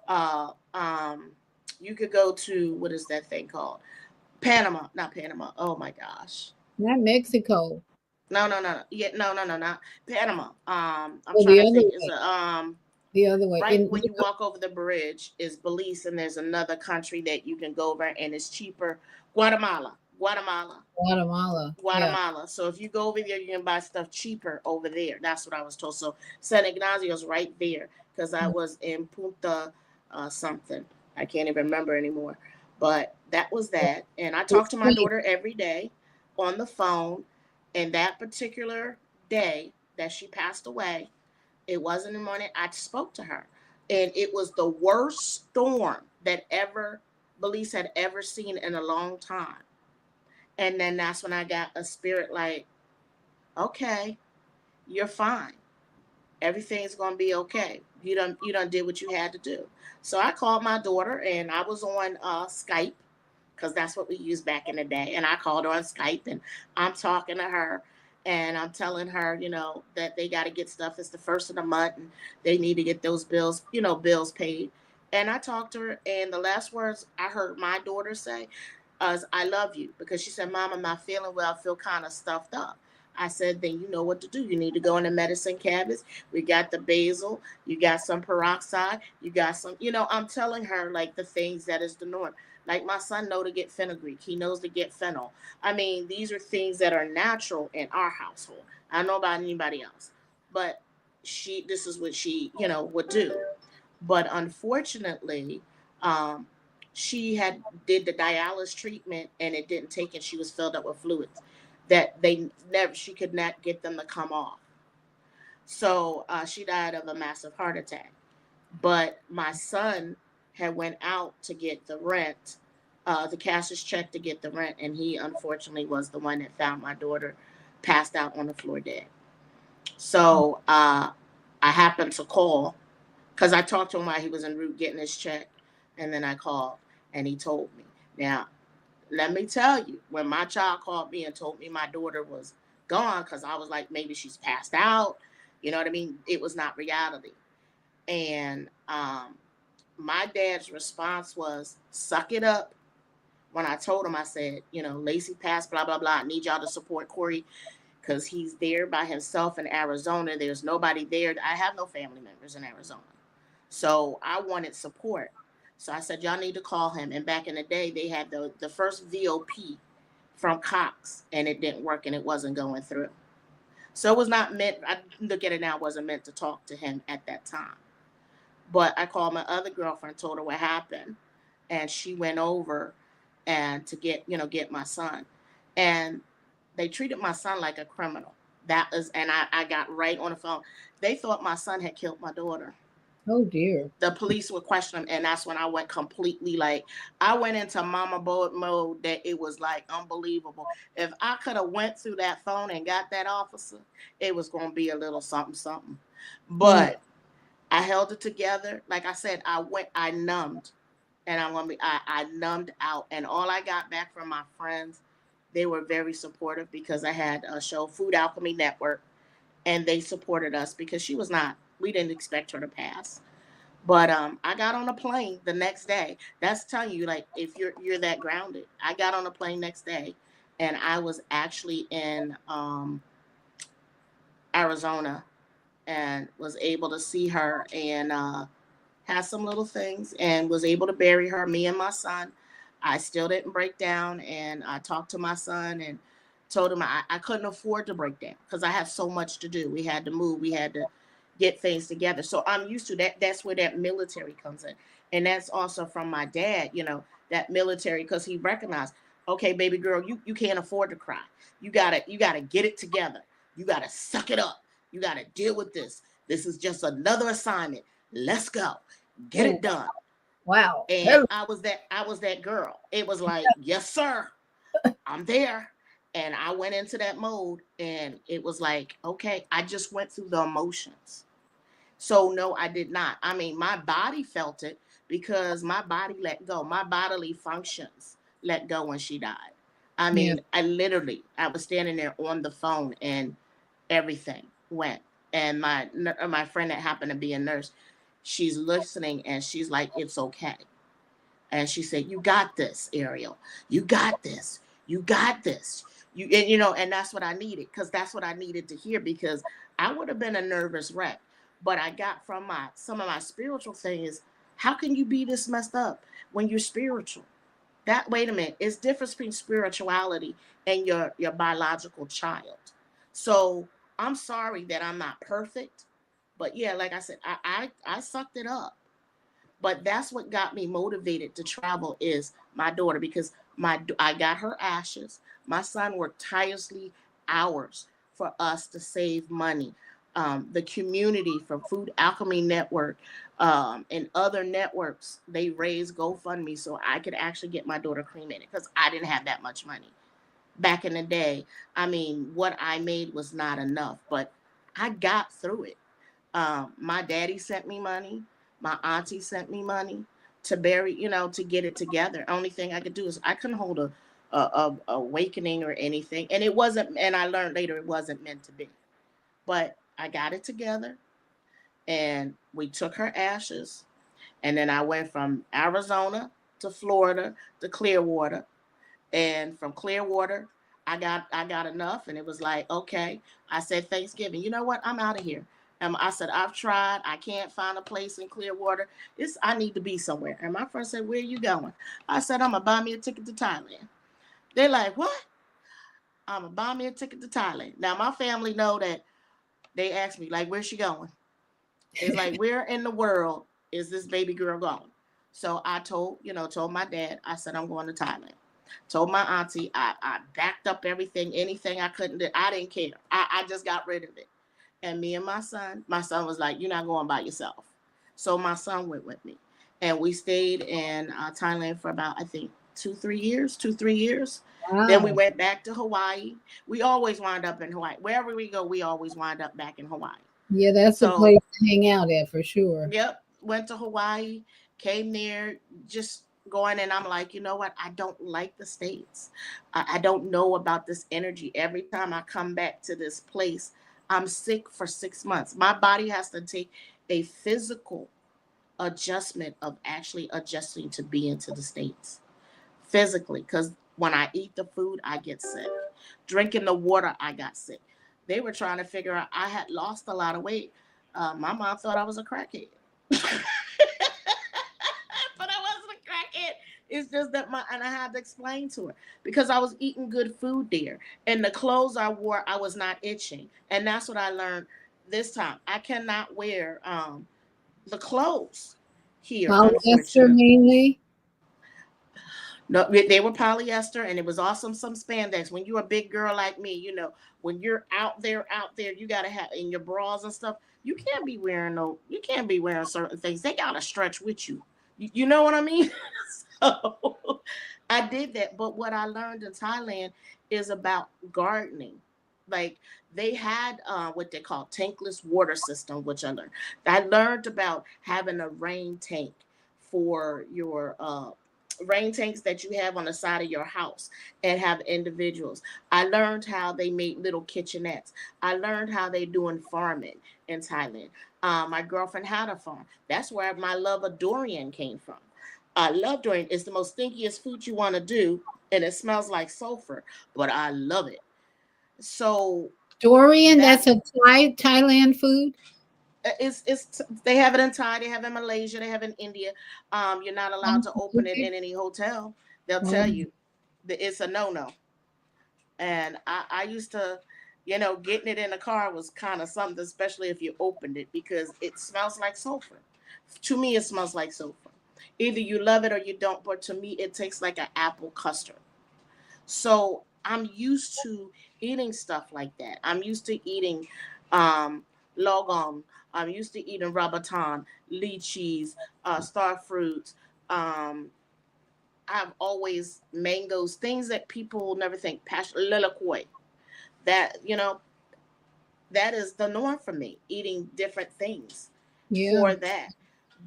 uh, um, you could go to, what is that thing called? Panama, not Panama. Oh my gosh. Not Mexico. No, no, no, no. Yeah, no, no, no, not Panama. I'm Or trying the to other think. It's way. a The other way. right In when you walk over the bridge is Belize, and there's another country that you can go over, and it's cheaper. Guatemala, Guatemala. Guatemala. Yeah. Guatemala. So if you go over there, you can buy stuff cheaper over there. That's what I was told. So San Ignacio's right there because I was in Punta something. I can't even remember anymore. But that was that. And I talk to my Spain. daughter every day on the phone. And that particular day that she passed away, it wasn't in the morning. I spoke to her. And it was the worst storm that ever Belize had ever seen in a long time. And then that's when I got a spirit like, okay, you're fine. Everything's gonna be okay. You done did what you had to do. So I called my daughter and I was on Skype because that's what we used back in the day. And I called her on Skype and I'm talking to her and I'm telling her, that they got to get stuff. It's the first of the month and they need to get those bills, bills paid. And I talked to her, and the last words I heard my daughter say is, I love you. Because she said, Mom, I'm not feeling well. I feel kind of stuffed up. I said, then you know what to do. You need to go in the medicine cabinets. We got the basil. You got some peroxide. You got some, I'm telling her like the things that is the norm. Like my son know to get fenugreek. He knows to get fennel. I mean, these are things that are natural in our household. I don't know about anybody else. But this is what she, would do. But unfortunately, um, she had did the dialysis treatment and it didn't take it. She was filled up with fluids that she could not get them to come off. So she died of a massive heart attack. But my son had went out to get the rent, the cashier's check to get the rent, and he unfortunately was the one that found my daughter passed out on the floor dead. So I happened to call because I talked to him while he was en route getting his check, and then I called and he told me. Now, let me tell you, when my child called me and told me my daughter was gone, because I was like, maybe she's passed out, you know what I mean? It was not reality. And my dad's response was, suck it up. When I told him, I said, Lacey passed, blah, blah, blah. I need y'all to support Corey because he's there by himself in Arizona. There's nobody there. I have no family members in Arizona. So I wanted support. So I said, y'all need to call him. And back in the day, they had the first VOP from Cox, and it didn't work and it wasn't going through. So it was not meant, I look at it now, it wasn't meant to talk to him at that time. But I called my other girlfriend, told her what happened, and she went over and to get my son. And they treated my son like a criminal. And I got right on the phone. They thought my son had killed my daughter. Oh dear. The police would question him, and that's when I went completely like I went into mama board mode that it was like unbelievable. If I could have went through that phone and got that officer, it was gonna be a little something something. Mm. But I held it together. Like I said, I numbed, and I numbed out, and all I got back from my friends, they were very supportive because I had a show, Food Alchemy Network, and they supported us because we didn't expect her to pass. But I got on a plane the next day. That's telling you, like, if you're that grounded. I got on a plane next day, and I was actually in Arizona and was able to see her and had some little things and was able to bury her. Me and my son. I still didn't break down, and I talked to my son and told him I couldn't afford to break down because I have so much to do. We had to move. We had to get things together. So I'm used to that. That's where that military comes in. And that's also from my dad, that military, because he recognized, okay, baby girl, you can't afford to cry. You gotta get it together. You gotta suck it up. You gotta deal with this. This is just another assignment. let's go, get Oh, it done. wow. And I was that girl. It was like, yes, sir, I'm there. And I went into that mode, and it was like, okay, I just went through the emotions. So no, I did not. I mean, my body felt it because my body let go. My bodily functions let go when she died. I Yeah. mean, I was standing there on the phone, and everything went. And my friend that happened to be a nurse, she's listening, and she's like, it's okay. And she said, you got this, Ariel. You got this. You got this. And that's what I needed, because that's what I needed to hear, because I would have been a nervous wreck. But I got from my some of my spiritual things, how can you be this messed up when you're spiritual? That Wait a minute, it's difference between spirituality and your biological child. So I'm sorry that I'm not perfect, but yeah, like I said, I sucked it up. But that's what got me motivated to travel is my daughter, because I got her ashes. My son worked tirelessly hours for us to save money. The community from Food Alchemy Network, and other networks, they raised GoFundMe so I could actually get my daughter cremated, because I didn't have that much money back in the day. I mean, what I made was not enough, but I got through it. My daddy sent me money. My auntie sent me money to bury, to get it together. Only thing I could do is I couldn't hold a awakening or anything, and it wasn't. And I learned later it wasn't meant to be. But I got it together, and we took her ashes, and then I went from Arizona to Florida to Clearwater, and from Clearwater, I got enough, and it was like, okay. I said, Thanksgiving, you know what? I'm out of here. I said, I've tried. I can't find a place in Clearwater. I need to be somewhere. And my friend said, where are you going? I said, I'm gonna buy me a ticket to Thailand. They're like, what? I'm gonna buy me a ticket to Thailand. Now my family know that. They asked me, like, where's she going? It's like, where in the world is this baby girl going? So I told my dad, I said, I'm going to Thailand. Told my auntie, I backed up everything, anything I couldn't do. I didn't care. I just got rid of it. And me and my son was like, you're not going by yourself. So my son went with me. And we stayed in Thailand for about, I think, 2, 3 years, 2, 3 years. Then we Wow. went back to Hawaii. We always wind up in Hawaii. Wherever we go, we always wind up back in Hawaii. Yeah, that's the So place to hang out at for sure. yep, went to Hawaii, came there, just going, and I'm like, you know what? I don't like the States. I don't know about this energy. Every time I come back to this place, I'm sick for 6 months. My body has to take a physical adjustment of actually adjusting to be into the States physically, because when I eat the food, I get sick. Drinking the water, I got sick. They were trying to figure out, I had lost a lot of weight. My mom thought I was a crackhead. But I wasn't a crackhead. It's just that and I had to explain to her, because I was eating good food there, and the clothes I wore, I was not itching, and that's what I learned this time. I cannot wear the clothes here, Polyester unfortunately. mainly. No, they were polyester, and it was awesome. Some spandex. When you're a big girl like me, when you're out there, you gotta have in your bras and stuff. You can't be wearing You can't be wearing certain things. They gotta stretch with you. You know what I mean? So I did that. But what I learned in Thailand is about gardening. Like, they had what they call tankless water system, which I learned about having a rain tank for your rain tanks that you have on the side of your house, and have individuals. I learned how they made little kitchenettes. I learned how they doing farming in Thailand. My girlfriend had a farm. That's where my love of durian came from. I love durian. It's the most stinkiest food you want to do, and it smells like sulfur, but I love it. So Dorian, that that's a Thailand food. it's they have it in Thai, they have it in Malaysia, they have it in India. You're not allowed to open it Okay. in any hotel. They'll tell Oh, you that it's a no. And I used to, getting it in the car was kind of something, especially if you opened it, because it smells like sulfur. To me, it smells like sulfur. Either you love it or you don't, but to me, it tastes like an apple custard. So I'm used to eating stuff like that. I'm used to eating um, logom. I'm used to eating rabaton, lychees, star fruits. Um, I've always mangoes, things that people will never think. Passion, lilacoy. That that is the norm for me. Eating different things Yeah. for that.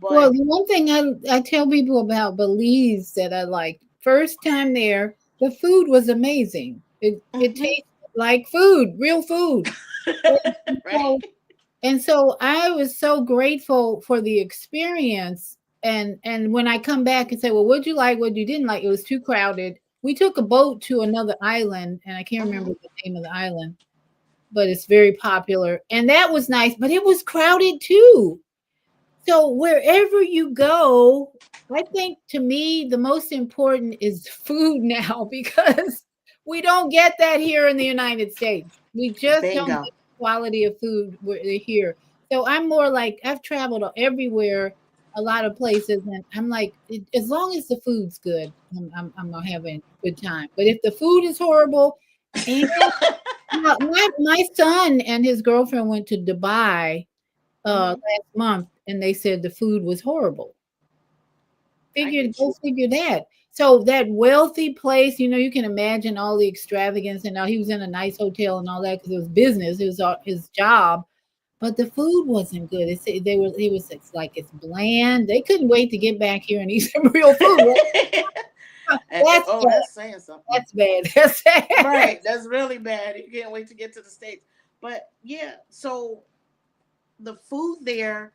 Well, But the one thing I tell people about Belize that I like, first time there, the food was amazing. It mhm, tasted like food, real food. And right. so, and so I was so grateful for the experience. And when I come back and say, well, what'd you like? What you didn't like? It was too crowded. We took a boat to another island, and I can't remember Mhm. the name of the island, but it's very popular. And that was nice, but it was crowded too. So wherever you go, I think to me the most important is food now because we don't get that here in the United States. We just don't Bingo. get the quality of food here. So I'm more like I've traveled everywhere, a lot of places, and I'm like, as long as the food's good, I'm having a good time. But if the food is horrible, and now my son and his girlfriend went to Dubai Hmm. last month, and they said the food was horrible. I get Go you. figure that. So that wealthy place, you can imagine all the extravagance, and now he was in a nice hotel and all that because it was business, it was his job, but the food wasn't good. It's like it's bland. They couldn't wait to get back here and eat some real food. That's Oh, bad. that's saying something. That's bad. That's sad. Right. That's really bad. You can't wait to get to the States. But yeah, so the food there,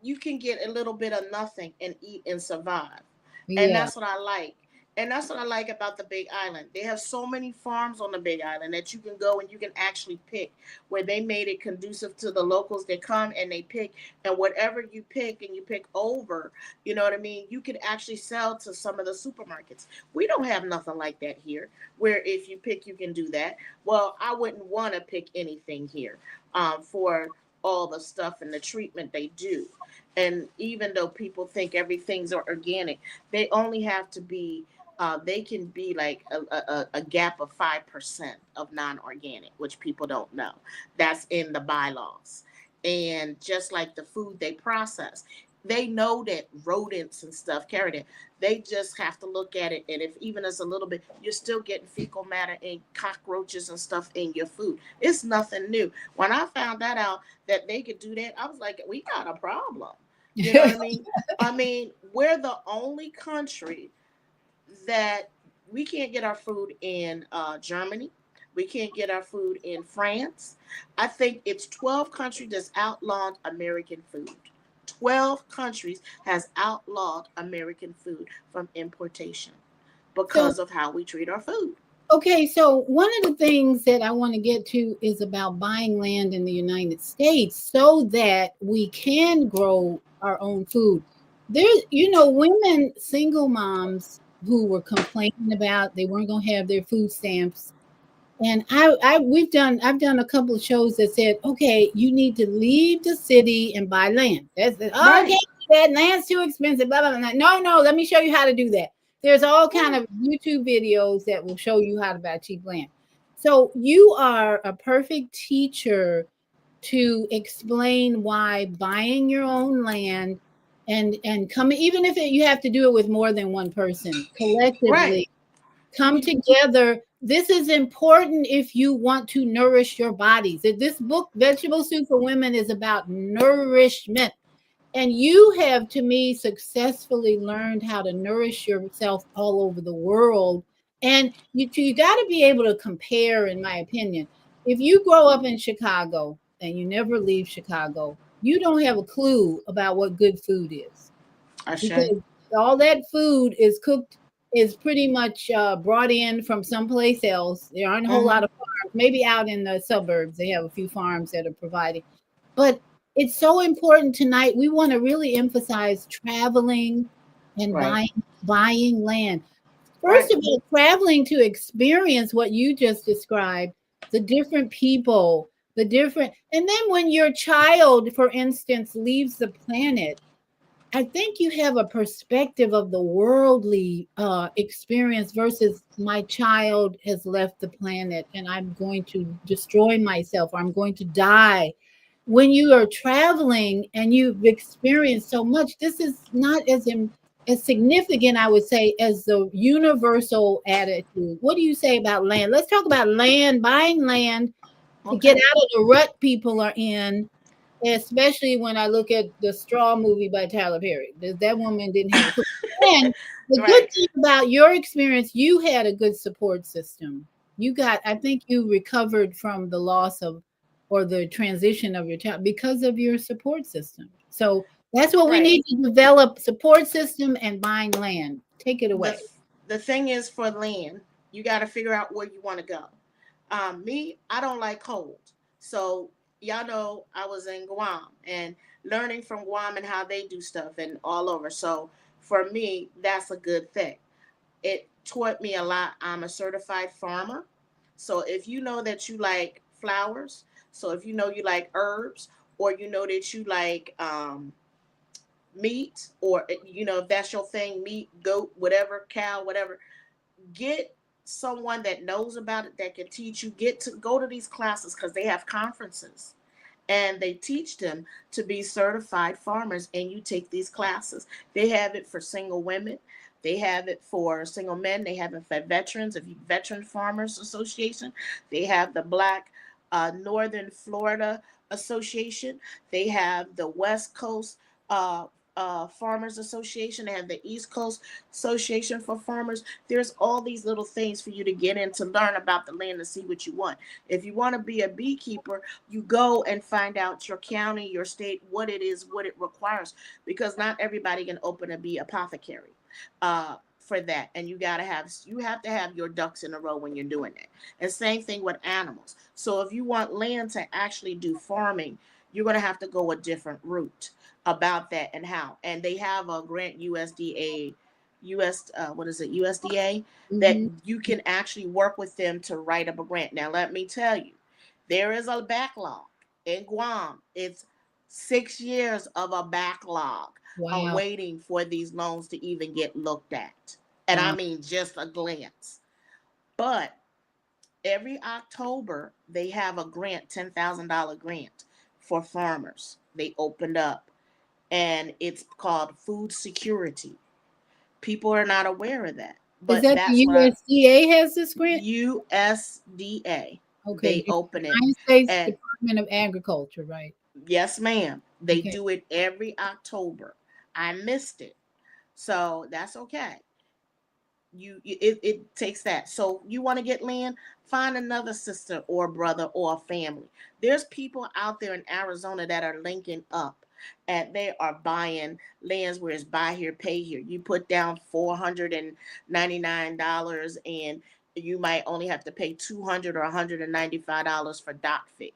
you can get a little bit of nothing and eat and survive. And Yeah. that's what I like. And that's what I like about the Big Island. They have so many farms on the Big Island that you can go and you can actually pick, where they made it conducive to the locals that come and they pick. And whatever you pick and you pick over, you know what I mean? You can actually sell to some of the supermarkets. We don't have nothing like that here, where if you pick, you can do that. Well, I wouldn't want to pick anything here for all the stuff and the treatment they do. And even though people think everything's organic, they only have to be they can be like a gap of 5% of non-organic, which people don't know. That's in the bylaws. And just like the food they process, they know that rodents and stuff carry it. They just have to look at it, and if even as a little bit, you're still getting fecal matter and cockroaches and stuff in your food. It's nothing new. When I found that out that they could do that, I was like, we got a problem. You know what I mean? I mean, we're the only country that we can't get our food in Germany. We can't get our food in France. I think it's 12 countries that's outlawed American food. 12 countries has outlawed American food from importation So because of how we treat our food. okay, so one of the things that I want to get to is about buying land in the United States so that we can grow our own food. There's, women, single moms who were complaining about they weren't going to have their food stamps. And I've done a couple of shows that said, okay, you need to leave the city and buy land. That's it. Oh, okay, Right, that land's too expensive. Blah, blah, blah. No, no, let me show you how to do that. There's all kind right. of YouTube videos that will show you how to buy cheap land. So you are a perfect teacher to explain why buying your own land and coming, even if you have to do it with more than one person, Right. collectively come together. This is important if you want to nourish your bodies. This book, Vegetable Soup for Women, is about nourishment. And you have, to me, successfully learned how to nourish yourself all over the world. And you got to be able to compare, in my opinion. If you grow up in Chicago and you never leave Chicago, you don't have a clue about what good food is Ashe. because all that food is cooked is pretty much brought in from someplace else. There aren't a whole lot Mm-hmm. of farms. Maybe out in the suburbs they have a few farms that are providing, but it's so important tonight. We want to really emphasize traveling and Right. buying land. First Right. of all, traveling to experience what you just described, the different people, the different, and then when your child, for instance, leaves the planet, I think you have a perspective of the worldly experience versus my child has left the planet and I'm going to destroy myself or I'm going to die. when you are traveling and you've experienced so much, this is not as significant, I would say, as the universal attitude. What do you say about land? Let's talk about land, buying land to get Okay. out of the rut people are in, especially when I look at the Straw movie by Tyler Perry. That woman didn't have a clue. And the good Right. thing about your experience, you had a good support system. I think you recovered from the loss of or the transition of your child because of your support system. So that's what we Right. need to develop, support system and buying land. Take it the away. the thing is, for land, you got to figure out where you want to go. Me, I don't like cold, so y'all know I was in Guam and learning from Guam and how they do stuff and all over. So for me, that's a good thing. It taught me a lot. I'm a certified farmer, so if you know that you like flowers, so if you know you like herbs, or you know that you like meat, or if that's your thing, meat, goat, whatever, cow, whatever, get someone that knows about it that can teach you. Get to go to these classes because they have conferences and they teach them to be certified farmers, and you take these classes. They have it for single women, they have it for single men, they have it for veterans. If you Veteran Farmers Association, they have the Black Northern Florida Association, they have the West Coast uh, Farmers Association, they have the East Coast Association for Farmers. There's all these little things for you to get in to learn about the land and see what you want. If you want to be a beekeeper, you go and find out your county, your state, what it is, what it requires, because not everybody can open a bee apothecary for that. And you have to have your ducks in a row when you're doing that. And same thing with animals. So if you want land to actually do farming, you're going to have to go a different route about that and how. And they have a grant, what is it, USDA, that Mhm. you can actually work with them to write up a grant. Now let me tell you, there is a backlog in Guam. It's 6 years of a backlog of Wow. waiting for these loans to even get looked at. And I Wow. mean just a glance. But every October, they have a grant, $10,000 grant for farmers. They opened up, and it's called food security. People are not aware of that. Is But that the that's what USDA has this grant? USDA, Okay, they open it. United States And Department of Agriculture, right? yes, ma'am. They Okay. do it every October. I missed it. So that's okay. It takes that. So you want to get land, find another sister or brother or a family. There's people out there in Arizona that are linking up, and they are buying lands where it's buy here, pay here. You put down $499, and you might only have to pay $200 or $195 for dock fee.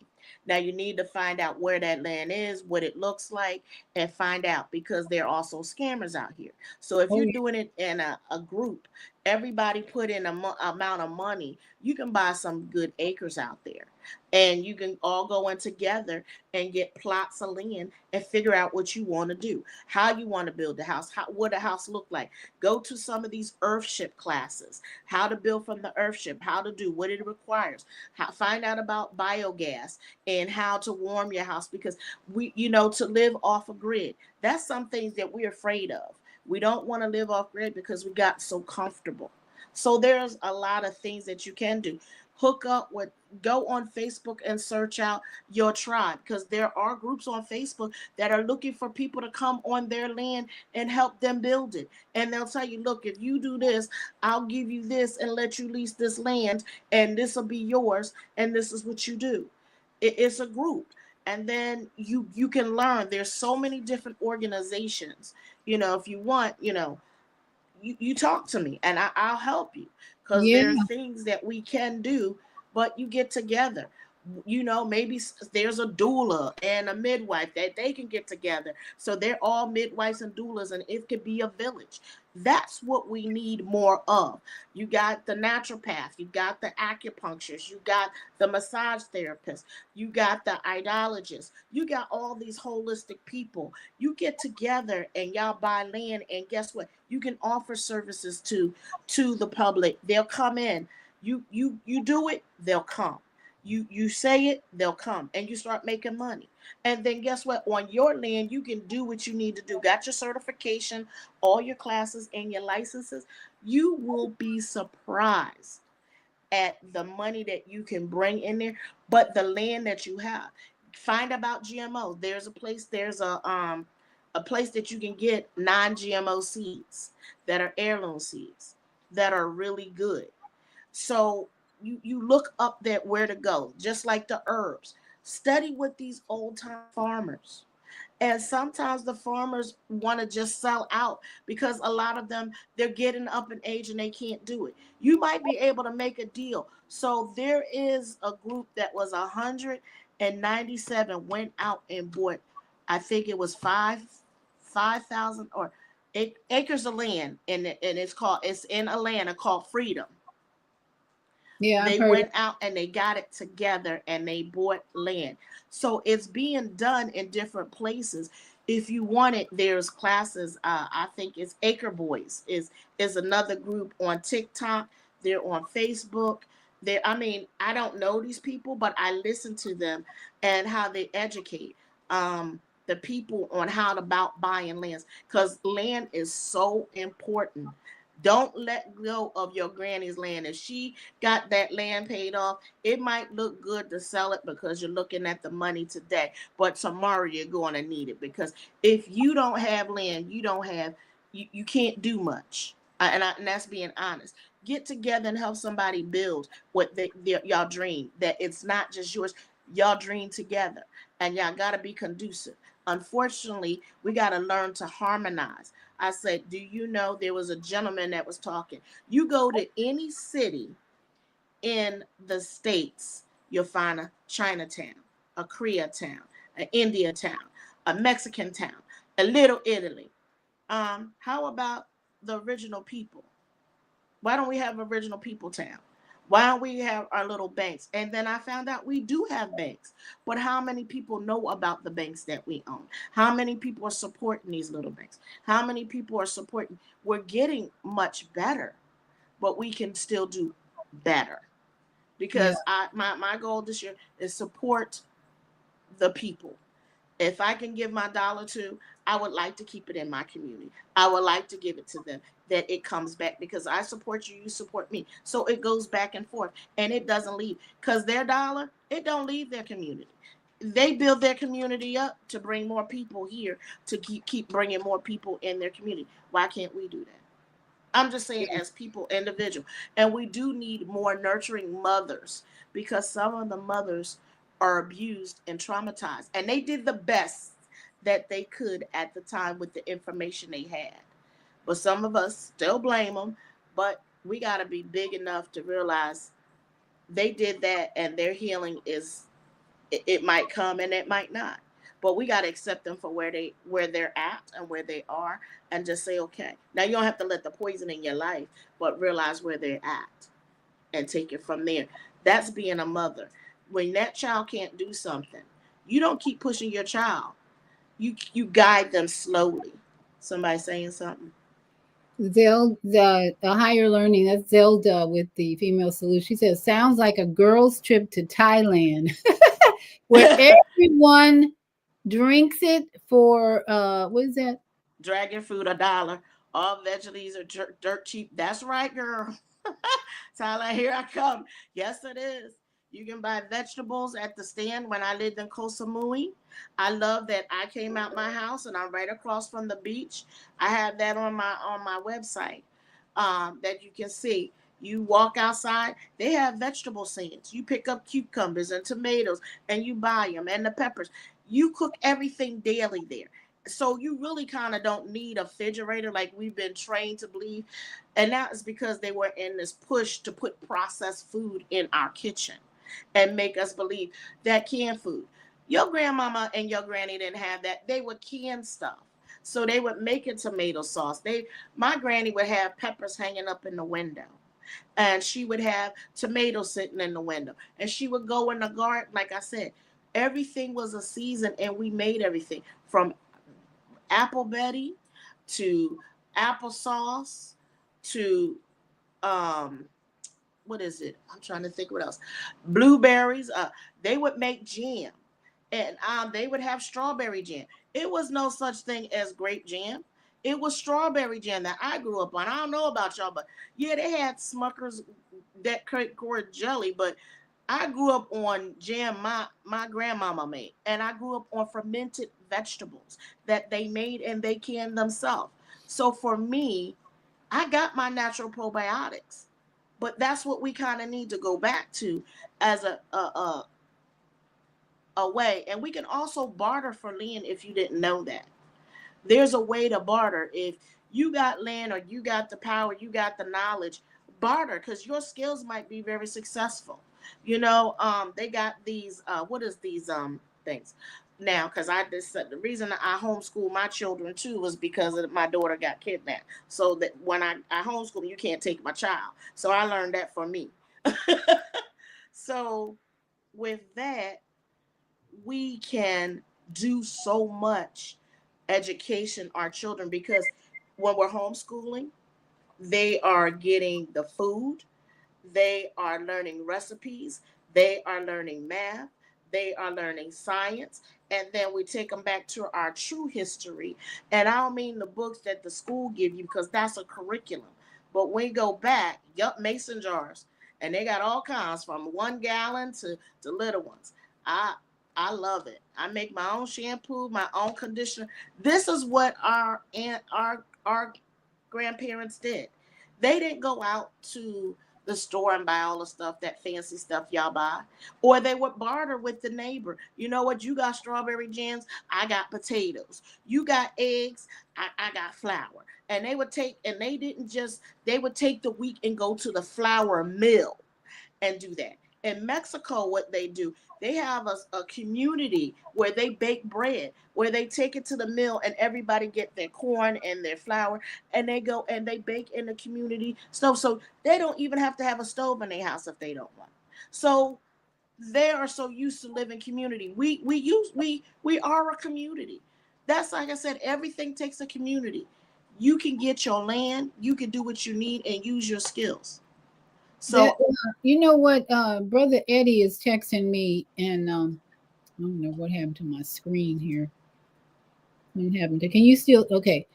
Now you need to find out where that land is, what it looks like, and find out, because there are also scammers out here. So if Oh, you're yeah. doing it in a group, everybody put in a amount of money, you can buy some good acres out there, and you can all go in together and get plots of land and figure out what you want to do, how you want to build the house, what a house look like. Go to some of these earthship classes, how to build from the earthship, how to do what it requires, find out about biogas and how to warm your house, because to live off a grid, that's some things that we're afraid of. We don't want to live off grid because we got so comfortable. So there's a lot of things that you can do. Hook up with, go on Facebook and search out your tribe, because there are groups on Facebook that are looking for people to come on their land and help them build it. And they'll tell you, look, if you do this, I'll give you this and let you lease this land, and this will be yours, and this is what you do. It's a group. And then you can learn. There's so many different organizations. If you want, you talk to me, and I'll help you, because Yeah. there are things that we can do. But you get together, maybe there's a doula and a midwife that they can get together, so they're all midwives and doulas, and it could be a village. That's what we need more of. You got the naturopath, you got the acupuncturists, you got the massage therapist, you got the idologist, you got all these holistic people. You get together and y'all buy land, and guess what, you can offer services to the public. They'll come in. You do it, they'll come. You say it, they'll come, and you start making money. And then guess what? On your land, you can do what you need to do. Got your certification, all your classes, and your licenses. You will be surprised at the money that you can bring in there, but the land that you have. Find about GMO. There's a place that you can get non-GMO seeds that are heirloom seeds that are really good. So you look up that where to go, just like the herbs. Study with these old time farmers. And sometimes the farmers want to just sell out because a lot of them, they're getting up in age and they can't do it. You might be able to make a deal. So there is a group that was 197 went out and bought, I think it was 5,000 or acres of land, and it's in Atlanta called Freedom. Yeah, I've They heard. went out and they got it together and they bought land. So it's being done in different places. If you want it, there's classes. I think it's Acre Boys is another group on TikTok. They're on Facebook. I mean, I don't know these people, but I listen to them and how they educate the people on how to about buying lands, because land is so important. Don't let go of your granny's land. If she got that land paid off, it might look good to sell it because you're looking at the money today, but tomorrow you're going to need it, because if you don't have land, you can't do much. And that's being honest. Get together and help somebody build what y'all dream. That it's not just yours. Y'all dream together, and y'all got to be conducive. Unfortunately, we got to learn to harmonize. I said, do you know there was a gentleman that was talking? You go to any city in the States, you'll find a Chinatown, a Koreatown, an India town, a Mexican town, a Little Italy. How about the original people? Why don't we have original people town? Why don't we have our little banks? And then I found out we do have banks, but how many people know about the banks that we own? How many people are supporting these little banks? How many people are supporting? We're getting much better, but we can still do better, Yeah. because my goal this year is support the people. If I can give my dollar to, I would like to keep it in my community. I would like to give it to them, that it comes back, because I support you, you support me. So it goes back and forth, and it doesn't leave, because their dollar, it don't leave their community. They build their community up to bring more people here, to keep bringing more people in their community. Why can't we do that? I'm just saying, Yeah. as people, individual. And we do need more nurturing mothers, because some of the mothers are abused and traumatized. And they did the best that they could at the time with the information they had. But some of us still blame them. But we got to be big enough to realize they did that, and their healing is, it might come and it might not, but we got to accept them for where they're at and where they are, and just say, okay, now you don't have to let the poison in your life, but realize where they're at and take it from there. That's being a mother. When that child can't do something, you don't keep pushing your child. You guide them slowly. Somebody saying something? Zelda, the higher learning, that's Zelda with the female solution. She says, sounds like a girl's trip to Thailand where everyone drinks it for, what is that? Dragon fruit $1. All veggies are dirt cheap. That's right, girl. Tyler, here I come. Yes, it is. You can buy vegetables at the stand. When I lived in Koh Samui, I love that I came out my house and I'm right across from the beach. I have that on my website, that you can see. You walk outside, they have vegetable stands. You pick up cucumbers and tomatoes and you buy them, and the peppers. You cook everything daily there. So you really kind of don't need a refrigerator like we've been trained to believe. And that is because they were in this push to put processed food in our kitchen and make us believe that canned food. Your grandmama and your granny didn't have that. They would can stuff. So they would make a tomato sauce. My granny would have peppers hanging up in the window, and she would have tomatoes sitting in the window, and she would go in the garden. Like I said, everything was a season, and we made everything from apple Betty to applesauce to um what is it? I'm trying to think what else. Blueberries. They would make jam, and they would have strawberry jam. It was no such thing as grape jam. It was strawberry jam that I grew up on. I don't know about y'all, but yeah, they had Smucker's that cord jelly, but I grew up on jam my grandmama made, and I grew up on fermented vegetables that they made and they canned themselves. So for me, I got my natural probiotics, but that's what we kind of need to go back to as a way. And we can also barter for land if you didn't know that. There's a way to barter. If you got land or you got the power, you got the knowledge, barter because your skills might be very successful. They got these what is these things now, because I just said the reason I homeschool my children too was because of my daughter got kidnapped. So that when I homeschool, you can't take my child. So I learned that for me. So with that, we can do so much education our children, because when we're homeschooling, they are getting the food, they are learning recipes, they are learning math, they are learning science, and then we take them back to our true history. And I don't mean the books that the school give you, because that's a curriculum, but we go back, mason jars, and they got all kinds from 1 gallon to little ones. I love it. I make my own shampoo, my own conditioner. This is what our grandparents did. They didn't go out to the store and buy all the stuff, that fancy stuff y'all buy, or they would barter with the neighbor. You know what? You got strawberry jams, I got potatoes. You got eggs, I got flour. And they would take the wheat and go to the flour mill and do that. In Mexico, what they do, they have a community where they bake bread, where they take it to the mill and everybody get their corn and their flour, and they go and they bake in the community stove. So they don't even have to have a stove in their house if they don't want. So they are so used to living community. We are a community. That's, like I said, everything takes a community. You can get your land, you can do what you need and use your skills. So you know what, Brother Eddie is texting me, and I don't know what happened to my screen here. What happened to? Can you still? Okay,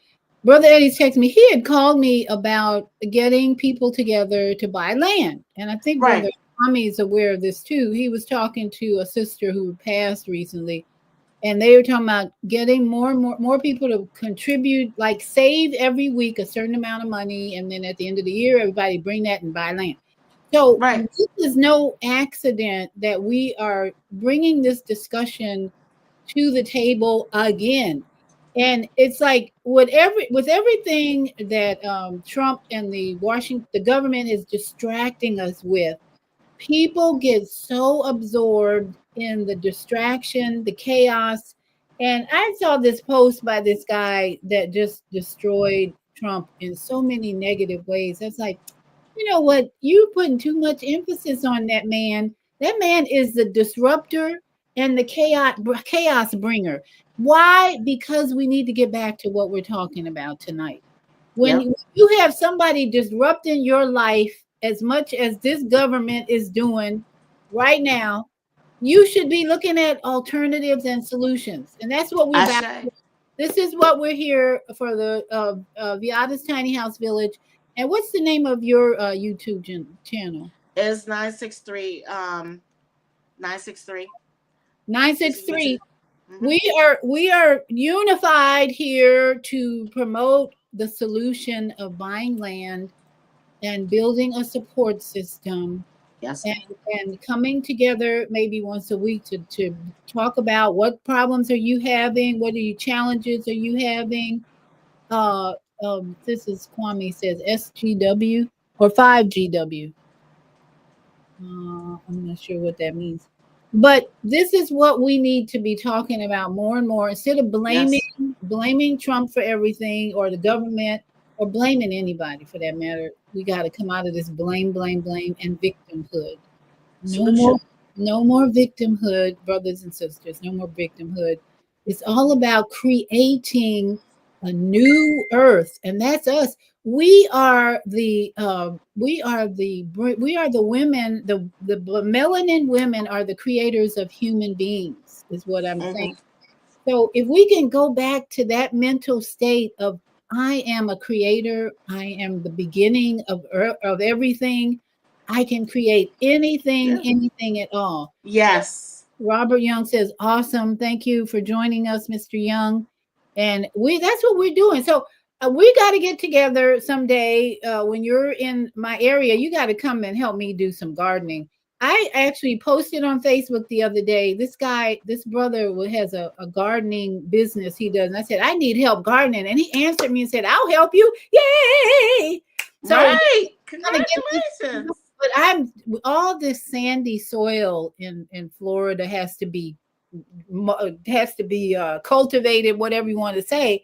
Brother Eddie's texting me. He had called me about getting people together to buy land, and I think right. Brother Tommy is aware of this too. He was talking to a sister who passed recently, and they were talking about getting more and more people to contribute, like save every week a certain amount of money, and then at the end of the year, everybody bring that and buy land. So Right. this is no accident that we are bringing this discussion to the table again. And it's like with everything that Trump and the government is distracting us with, people get so absorbed in the distraction, the chaos. And I saw this post by this guy that just destroyed Trump in so many negative ways. That's like, you know what? You're putting too much emphasis on that man. That man is the disruptor and the chaos bringer. Why? Because we need to get back to what we're talking about tonight. When Yep. you have somebody disrupting your life as much as this government is doing right now, you should be looking at alternatives and solutions. And that's what we're I about. say. This is what we're here for, the Viada's Tiny House Village. And what's the name of your YouTube channel? It's 963. 963. It's a YouTube. 963. Mm-hmm. We are unified here to promote the solution of buying land and building a support system, Yes. and coming together maybe once a week to talk about what problems are you having, what are you challenges are you having. This is Kwame says SGW or 5GW. I'm not sure what that means. But this is what we need to be talking about more and more, instead of Yes. blaming Trump for everything, or the government, or blaming anybody for that matter. We got to come out of this blame, and victimhood. Solution. No more victimhood, brothers and sisters. No more victimhood. It's all about creating a new earth, and that's us. We are the women. The melanin women are the creators of human beings, is what I'm saying. Mm-hmm. So if we can go back to that mental state of I am a creator, I am the beginning of everything. I can create anything, Yeah. anything at all. Yes. Robert Young says, awesome. Thank you for joining us, Mr. Young. And that's what we're doing. So we got to get together someday. When you're in my area, you got to come and help me do some gardening. I actually posted on Facebook the other day. This brother has a gardening business he does. And I said, I need help gardening. And he answered me and said, I'll help you. Yay! So Right. gonna get this, Congratulations. but I'm all this sandy soil in Florida has to be cultivated, whatever you want to say.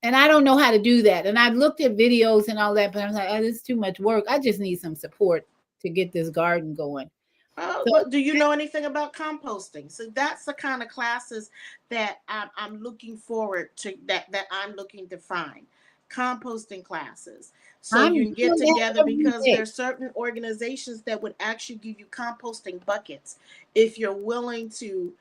And I don't know how to do that. And I've looked at videos and all that, but I'm like, oh, this is too much work. I just need some support to get this garden going. So But do you know anything about composting? So that's the kind of classes that I'm looking forward to, that I'm looking to find. Composting classes. So I'm you doing can get that together, every because there day. are certain organizations that would actually give you composting buckets if you're willing to,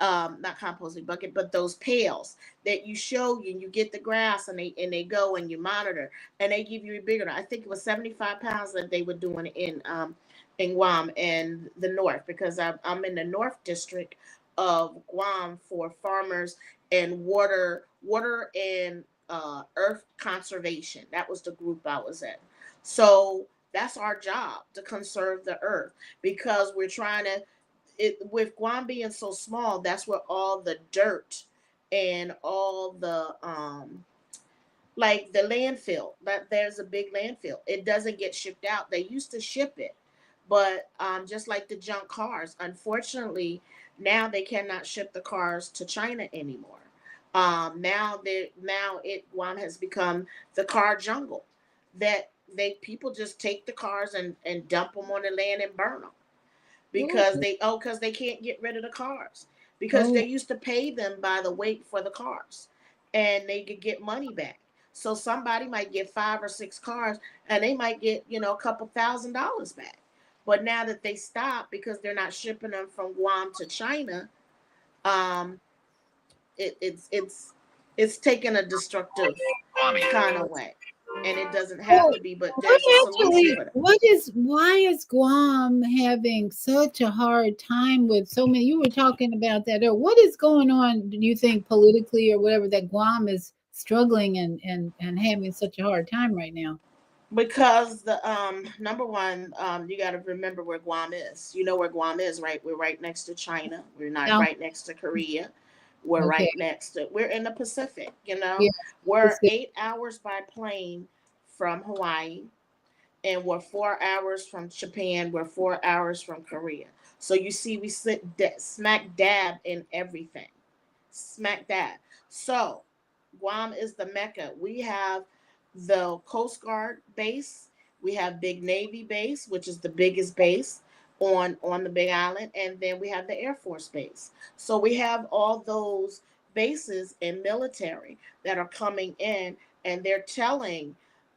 not composting bucket, but those pails that you show you, and you get the grass, and they go and you monitor, and they give you a bigger. I think it was 75 pounds that they were doing in Guam and the north, because I'm in the north district of Guam for farmers and water and earth conservation. That was the group I was in. So that's our job, to conserve the earth, because we're trying to, with Guam being so small, that's where all the dirt and all the like the landfill, that there's a big landfill, it doesn't get shipped out. They used to ship it, but just like the junk cars, unfortunately now they cannot ship the cars to China anymore. Now Guam has become the car jungle, that they people just take the cars and dump them on the land and burn them, Oh, because they can't get rid of the cars, because oh, they used to pay them by the weight for the cars, and they could get money back. So somebody might get 5 or 6 cars, and they might get, a couple $1,000s back. But now that they stop, because they're not shipping them from Guam to China, um it's taken a destructive kind of way, and it doesn't have oh. to be, but What there's a solution actually? for that. Why is Guam having such a hard time with so many? You were talking about that. Or what is going on? Do you think politically or whatever that Guam is struggling and having such a hard time right now? Because the number one, you got to remember where Guam is. You know where Guam is, right? We're right next to China. We're not No. right next to Korea. We're Okay. right next to. We're in the Pacific. Yeah. We're It's good. 8 hours by plane from Hawaii, and we're 4 hours from Japan. We're 4 hours from Korea. So you see, we sit smack dab in everything, smack dab. So Guam is the mecca. We have the Coast Guard base. We have Big Navy base, which is the biggest base on the Big Island, and then we have the Air Force base. So we have all those bases and military that are coming in, and they're telling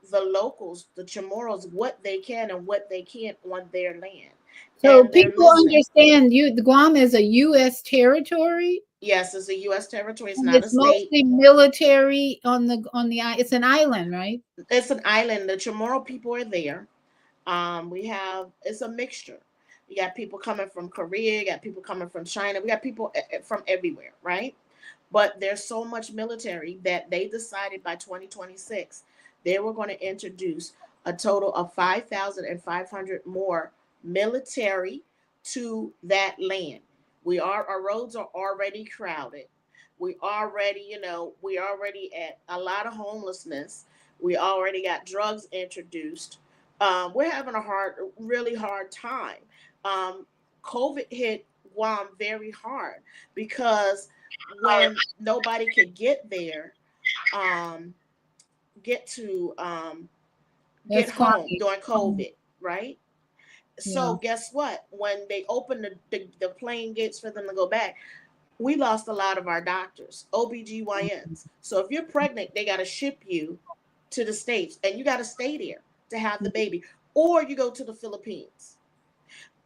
the locals, the Chamorros, what they can and what they can't on their land, So and they're people listening. understand the Guam is a U.S. territory, Yes, it's a U.S. territory. It's and not a it's state. mostly military it's an island, right? It's an island. The Chamorro people are there. It's a mixture. You got people coming from Korea, you got people coming from China, we got people from everywhere, right? But there's so much military that they decided by 2026 they were going to introduce a total of 5,500 more military to that land. Our roads are already crowded. We already at a lot of homelessness. We already got drugs introduced. We're having really hard time. Um, COVID hit Guam very hard, because when nobody could um, get to get That's home quiet. during COVID, right? Yeah. So guess what? When they opened the plane gates for them to go back, We lost a lot of our doctors, OBGYNs. So if you're pregnant, they got to ship you to the States and you got to stay there to have the baby, or you go to the Philippines.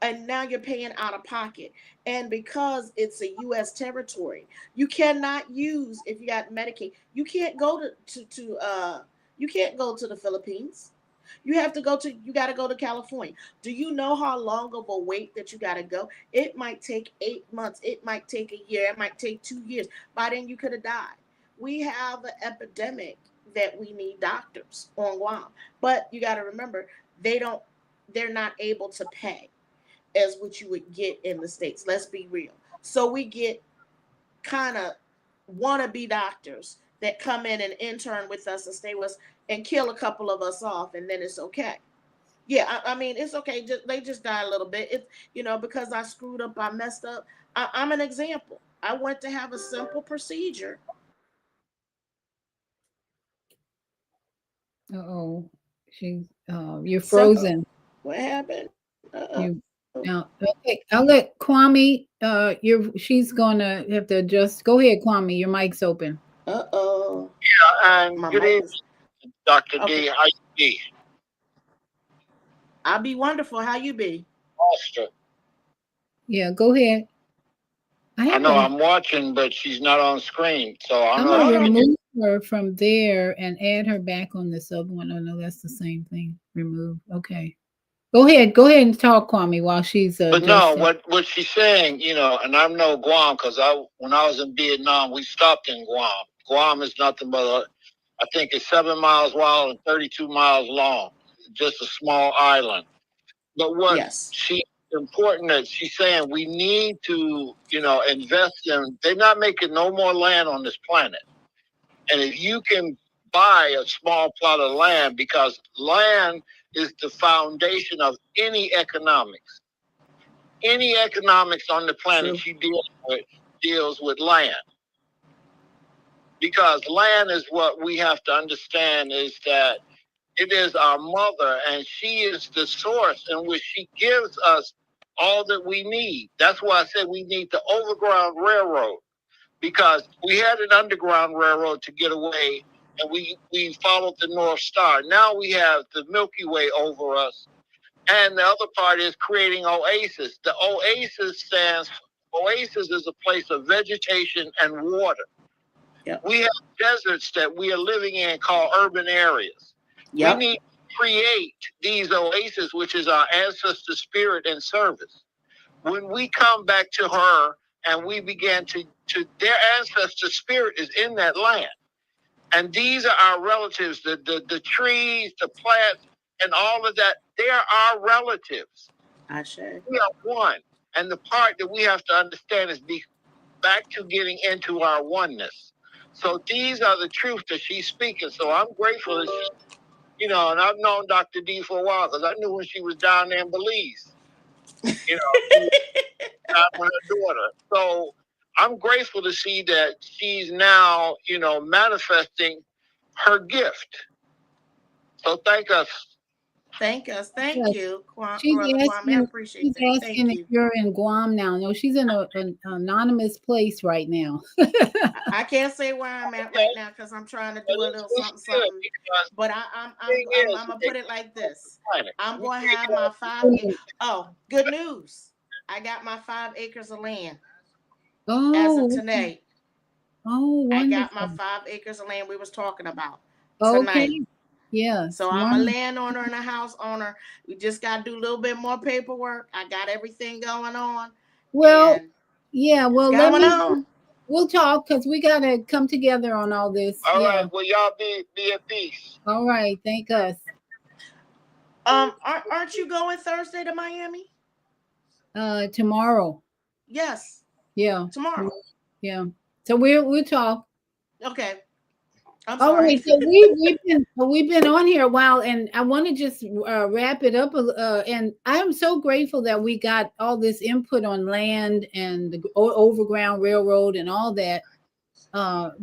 And now you're paying out of pocket. And because it's a U.S. territory, you cannot use, if you got Medicaid, you can't go you can't go to the Philippines. You got to go to California. Do you know how long of a wait that you got to go? It might take 8 months. It might take a year. It might take 2 years. By then you could have died. We have an epidemic that we need doctors on Guam. But you got to remember, they're not able to pay as what you would get in the States. Let's be real. So we get kind of wannabe doctors that come in and intern with us and stay with us and kill a couple of us off, and then it's okay. Yeah, I mean, it's okay. They just die a little bit. It's, because I screwed up, I messed up. I'm an example. I went to have a simple procedure. Uh-oh. She's you're Simple. frozen. What happened? You now okay. I'll let Kwame she's gonna have to adjust. Go ahead, Kwame. Your mic's open. Uh-oh. And My good mic evening, is Dr. okay. D. How you be? I'll be wonderful. How you be? Foster. Yeah, go ahead. I know I'm watching, but she's not on screen, so I I'm don't know if gonna you can. remove her from there and add her back on this other one. Oh no, that's the same thing. Remove. Okay. Go ahead and talk, Kwame, while she's But no, adjusting. what she's saying, and I know Guam because when I was in Vietnam, we stopped in Guam. Guam is nothing but I think it's 7 miles wide and 32 miles long, just a small island. But what Yes. she important that she's saying we need to, invest in. They're not making no more land on this planet, and if you can buy a small plot of land, because land is the foundation of any economics. Any economics on the planet she deals with land. Because land is what we have to understand is that it is our mother, and she is the source in which she gives us all that we need. That's why I said we need the overground railroad, because we had an underground railroad to get away, and we followed the North Star. Now we have the Milky Way over us. And the other part is creating oasis. The oasis is a place of vegetation and water. Yep. We have deserts that we are living in called urban areas. Yep. We need to create these oases, which is our ancestor spirit and service. When we come back to her and we begin to their ancestor spirit is in that land. And these are our relatives, the trees, the plants, and all of that. They are our relatives. I say. We are one. And the part that we have to understand is be back to getting into our oneness. So these are the truths that she's speaking. So I'm grateful that she, and I've known Dr. D for a while because I knew when she was down there in Belize, she was down with her daughter. So I'm grateful to see that she's now, manifesting her gift. So thank us. Thank us. Thank Yes. you, She's Brother Kwame. I asking, appreciate she's that. asking Thank if you. you're in Guam now. No, she's in an anonymous place right now. I can't say where I'm at right now because I'm trying to do a little something. But I'm gonna put it like this. I'm gonna have my 5 acres. Oh, good news! I got my 5 acres of land as of tonight. Oh, wonderful. I got my 5 acres of land we was talking about Okay. tonight. Yeah. So I'm a landowner and a house owner. We just got to do a little bit more paperwork. I got everything going on. Well, yeah. Well, on. We'll talk because we got to come together on all this. All right. Well, y'all be at peace. All right. Thank us. Aren't you going Thursday to Miami? Tomorrow. Yes. Yeah. Tomorrow. Yeah. So we'll talk. Okay. I'm All sorry. right, so we've been on here a while, and I want to just wrap it up. And I'm so grateful that we got all this input on land and the overground railroad and all that,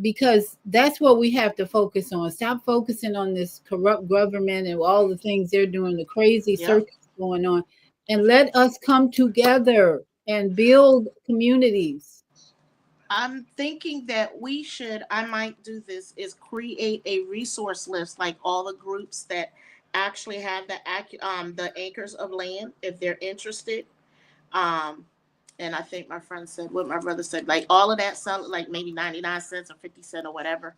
because that's what we have to focus on. Stop focusing on this corrupt government and all the things they're doing, the crazy circus going on, and let us come together and build communities. I'm thinking that I might do this, is create a resource list, like all the groups that actually have the acres of land, if they're interested. Um, and I think my friend said, what my brother said, like all of that, sell like maybe 99 cents or 50 cents or whatever,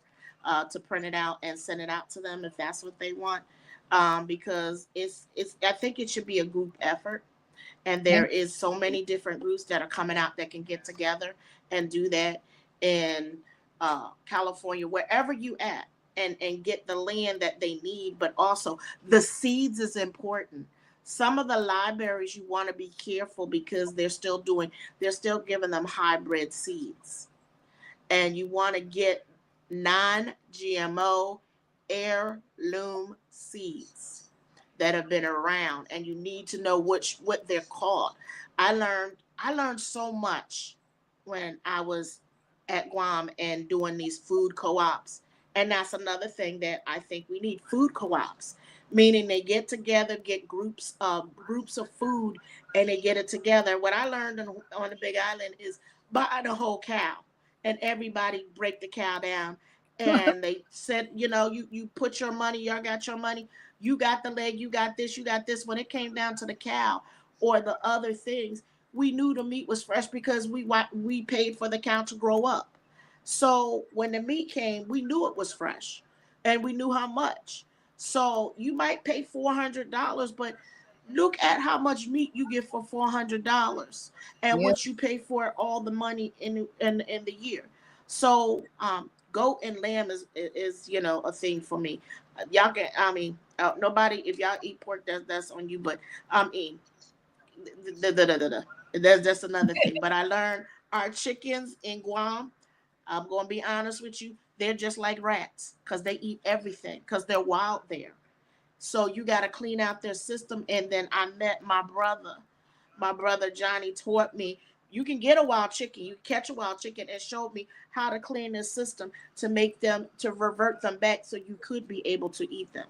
to print it out and send it out to them if that's what they want. Because I think it should be a group effort, and there is so many different groups that are coming out that can get together and do that in California, wherever you at, and get the land that they need. But also the seeds is important. Some of the libraries, you want to be careful because they're still giving them hybrid seeds, and you want to get non-GMO heirloom seeds that have been around, and you need to know what they're called. I learned so much when I was at Guam and doing these food co-ops. And that's another thing that I think we need: food co-ops, meaning they get together, get groups of food, and they get it together. What I learned on the Big Island is buy the whole cow, and everybody break the cow down. And they said, you put your money, y'all got your money, you got the leg, you got this, you got this. When it came down to the cow or the other things, we knew the meat was fresh because we paid for the cow to grow up. So when the meat came, we knew it was fresh, and we knew how much. So you might pay $400, but look at how much meat you get for $400, and Yep. what you pay for all the money in the year. So goat and lamb is a thing for me. Y'all can, I mean, nobody, if y'all eat pork, that's on you. But I mean, that's another thing. But I learned our chickens in Guam, I'm going to be honest with you, they're just like rats because they eat everything because they're wild there. So you got to clean out their system. And then I met my brother. My brother Johnny taught me you can get a wild chicken, you catch a wild chicken, and showed me how to clean this system to make them, to revert them back so you could be able to eat them.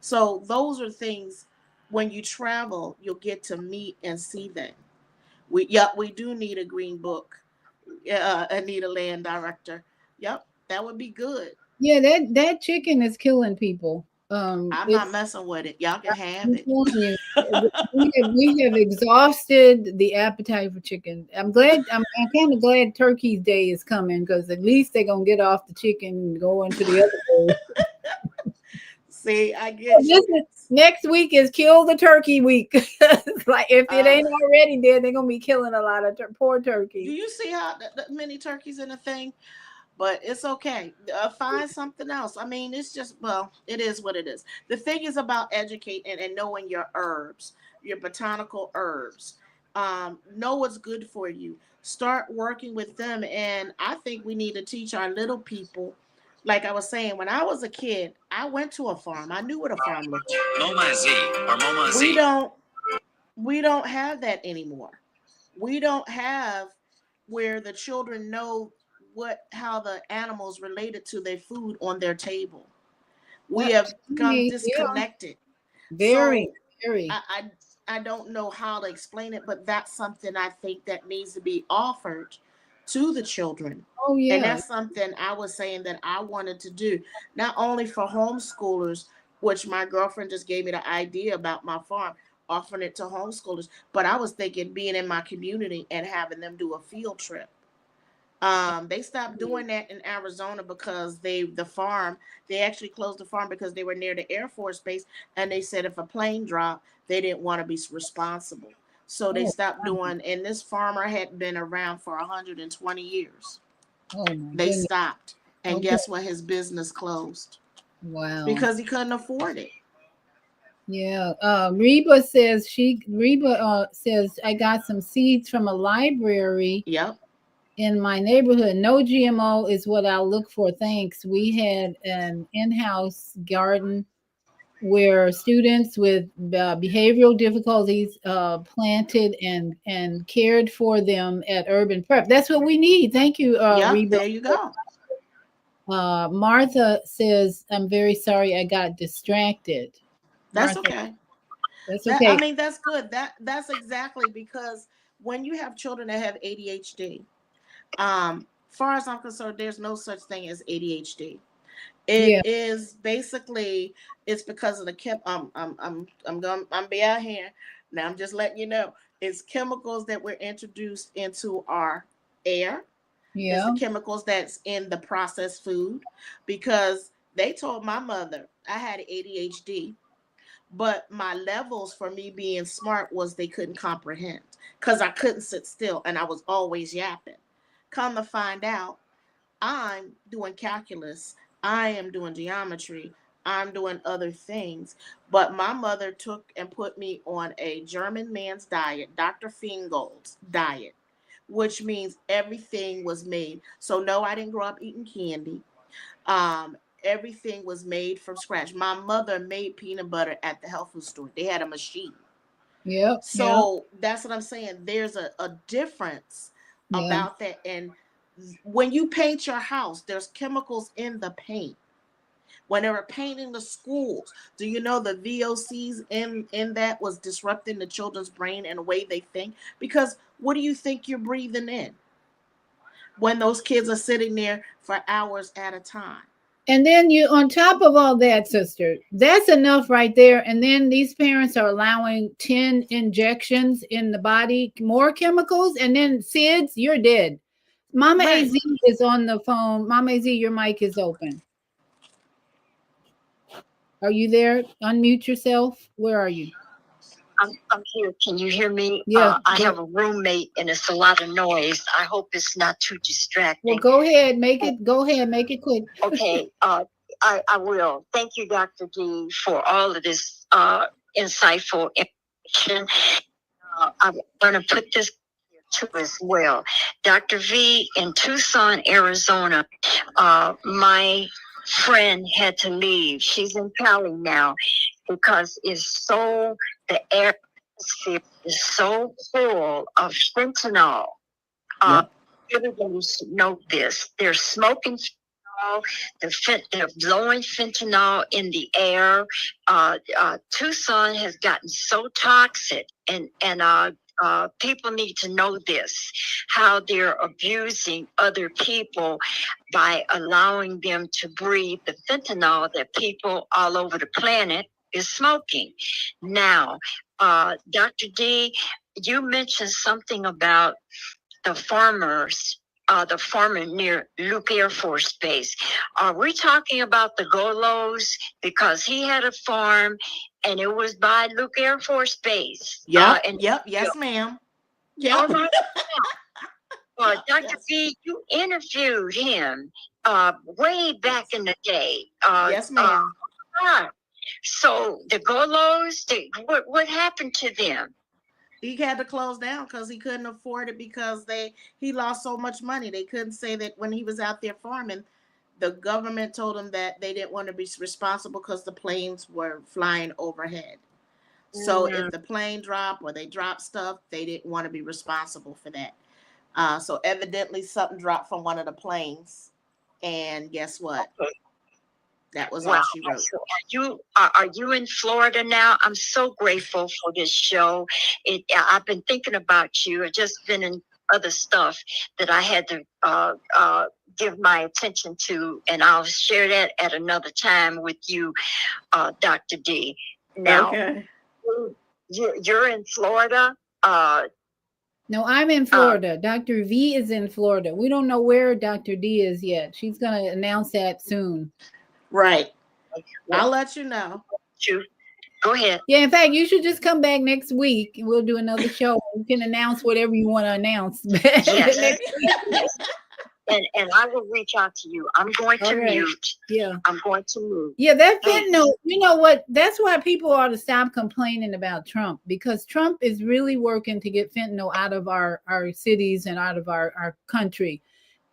So those are things, when you travel, you'll get to meet and see them. We do need a green book. I need a land director. Yep, that would be good. Yeah, that chicken is killing people. I'm not It's messing with it. Y'all can have I'm it. telling you, we have exhausted the appetite for chicken. I'm kind of glad Turkey's Day is coming because at least they're gonna get off the chicken and go into the other day. See, I get This you. is next week is kill the turkey week. It's like if it Uh, ain't already dead, they're gonna be killing a lot of poor do turkeys. you see how many turkeys in a thing? But it's okay. Find something else. I mean, it's just, well, it is what it is. The thing is about educating and knowing your herbs, your botanical herbs. Know what's good for you. Start working with them. And I think we need to teach our little people. Like I was saying, when I was a kid, I went to a farm. I knew what a farm looked like. MoMA Z or MoMA We Z. don't we don't have that anymore. We don't have where the children know how the animals related to their food on their table. We Yep. have come Yeah, disconnected. very, So very. I, I don't know how to explain it, but that's something I think that needs to be offered to the children. Oh And yeah. that's something I was saying that I wanted to do, not only for homeschoolers, which my girlfriend just gave me the idea about my farm, offering it to homeschoolers, but I was thinking being in my community and having them do a field trip. They stopped doing that in Arizona because they actually closed the farm because they were near the Air Force Base, and they said if a plane dropped, they didn't want to be responsible. So they Oh, stopped wow. doing, and this farmer had been around for 120 years. Oh my They goodness. stopped. And Okay. guess what? His business closed Wow. because he couldn't afford it. Yeah. Reba says I got some seeds from a library Yep. in my neighborhood. No GMO is what I'll look for. Thanks. We had an in-house garden where students with behavioral difficulties planted and cared for them at Urban Prep. That's what we need. Thank you, Yep. Reba. There you go. Martha says, I'm very sorry I got distracted. That's Martha, okay. that's That I okay. mean, that's good. That's exactly because when you have children that have ADHD, far as I'm concerned, there's no such thing as ADHD. Yeah. It is basically, it's because of the I'm be out here now. I'm just letting you know, it's chemicals that were introduced into our air. It's the Yeah. chemicals that's in the processed food, because they told my mother I had ADHD, but my levels for me being smart was they couldn't comprehend, because I couldn't sit still and I was always yapping. Come to find out, I'm doing calculus, I am doing geometry, I'm doing other things. But my mother took and put me on a German man's diet, Dr. Fingold's diet, which means everything was made. So no, I didn't grow up eating candy. Everything was made from scratch. My mother made peanut butter at the health food store. They had a machine. Yep. Yeah. So that's what I'm saying. There's a difference Yeah. about that. And when you paint your house, there's chemicals in the paint. When they were painting the schools, do you know the VOCs in that was disrupting the children's brain and the way they think? Because what do you think you're breathing in when those kids are sitting there for hours at a time? And then you, on top of all that, sister, that's enough right there. And then these parents are allowing 10 injections in the body, more chemicals, and then SIDS, you're dead. Mama Right. AZ is on the phone. Mama AZ, your mic is open. Are you there? Unmute yourself. Where are you? I'm here. Can you hear me? Yeah. I have a roommate and it's a lot of noise. I hope it's not too distracting. Well, go ahead. Make it quick. Okay. I will. Thank you, Dr. D, for all of this insightful information. I'm going to put this here too as well. Dr. V, in Tucson, Arizona, my friend had to leave. She's in Cali now because the atmosphere is so full of fentanyl. Yep. Everybody should know this. They're smoking fentanyl. They're blowing fentanyl in the air. Tucson has gotten so toxic, and people need to know this, how they're abusing other people by allowing them to breathe the fentanyl that people all over the planet is smoking. Now, Dr. D, you mentioned something about the farmer near Luke Air Force Base. Are we talking about the Golos? Because he had a farm and it was by Luke Air Force Base. Yep. Yes, ma'am. Yep. Dr. Yes. V, you interviewed him way back in the day. Yes, ma'am. So the Golos, what happened to them? He had to close down because he couldn't afford it, because he lost so much money. They couldn't say that when he was out there farming, the government told him that they didn't want to be responsible because the planes were flying overhead. So if the plane dropped or they dropped stuff, they didn't want to be responsible for that. So evidently something dropped from one of the planes, and guess what? That was all she wrote. So are you in Florida now? I'm so grateful for this show. I've been thinking about you. I've just been in other stuff that I had to give my attention to, and I'll share that at another time with you, Dr. D. Now, okay. You're in Florida. No, I'm in Florida. Dr. V is in Florida. We don't know where Dr. D is yet. She's going to announce that soon. Right. I'll let you know. Go ahead. Yeah, in fact, you should just come back next week. We'll do another show. You can announce whatever you want to announce. Yes. And I will reach out to you. I'm going to mute. Yeah. I'm going to move. Yeah, that fentanyl, you know what? That's why people ought to stop complaining about Trump, because Trump is really working to get fentanyl out of our cities and out of our country.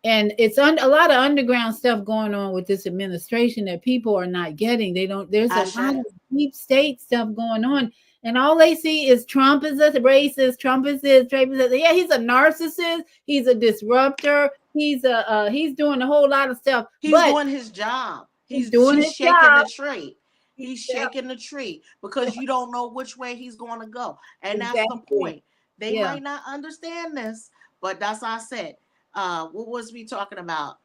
And it's a lot of underground stuff going on with this administration that people are not getting. There's a lot of deep state stuff going on. And all they see is Trump is a racist. Trump is this. Trump is that. Yeah, he's a narcissist. He's a disruptor. He's doing a whole lot of stuff. He's doing his job. He's shaking the tree. He's shaking the tree because you don't know which way he's going to go. And that's the point. They might not understand this, but that's what I said. what was we talking about?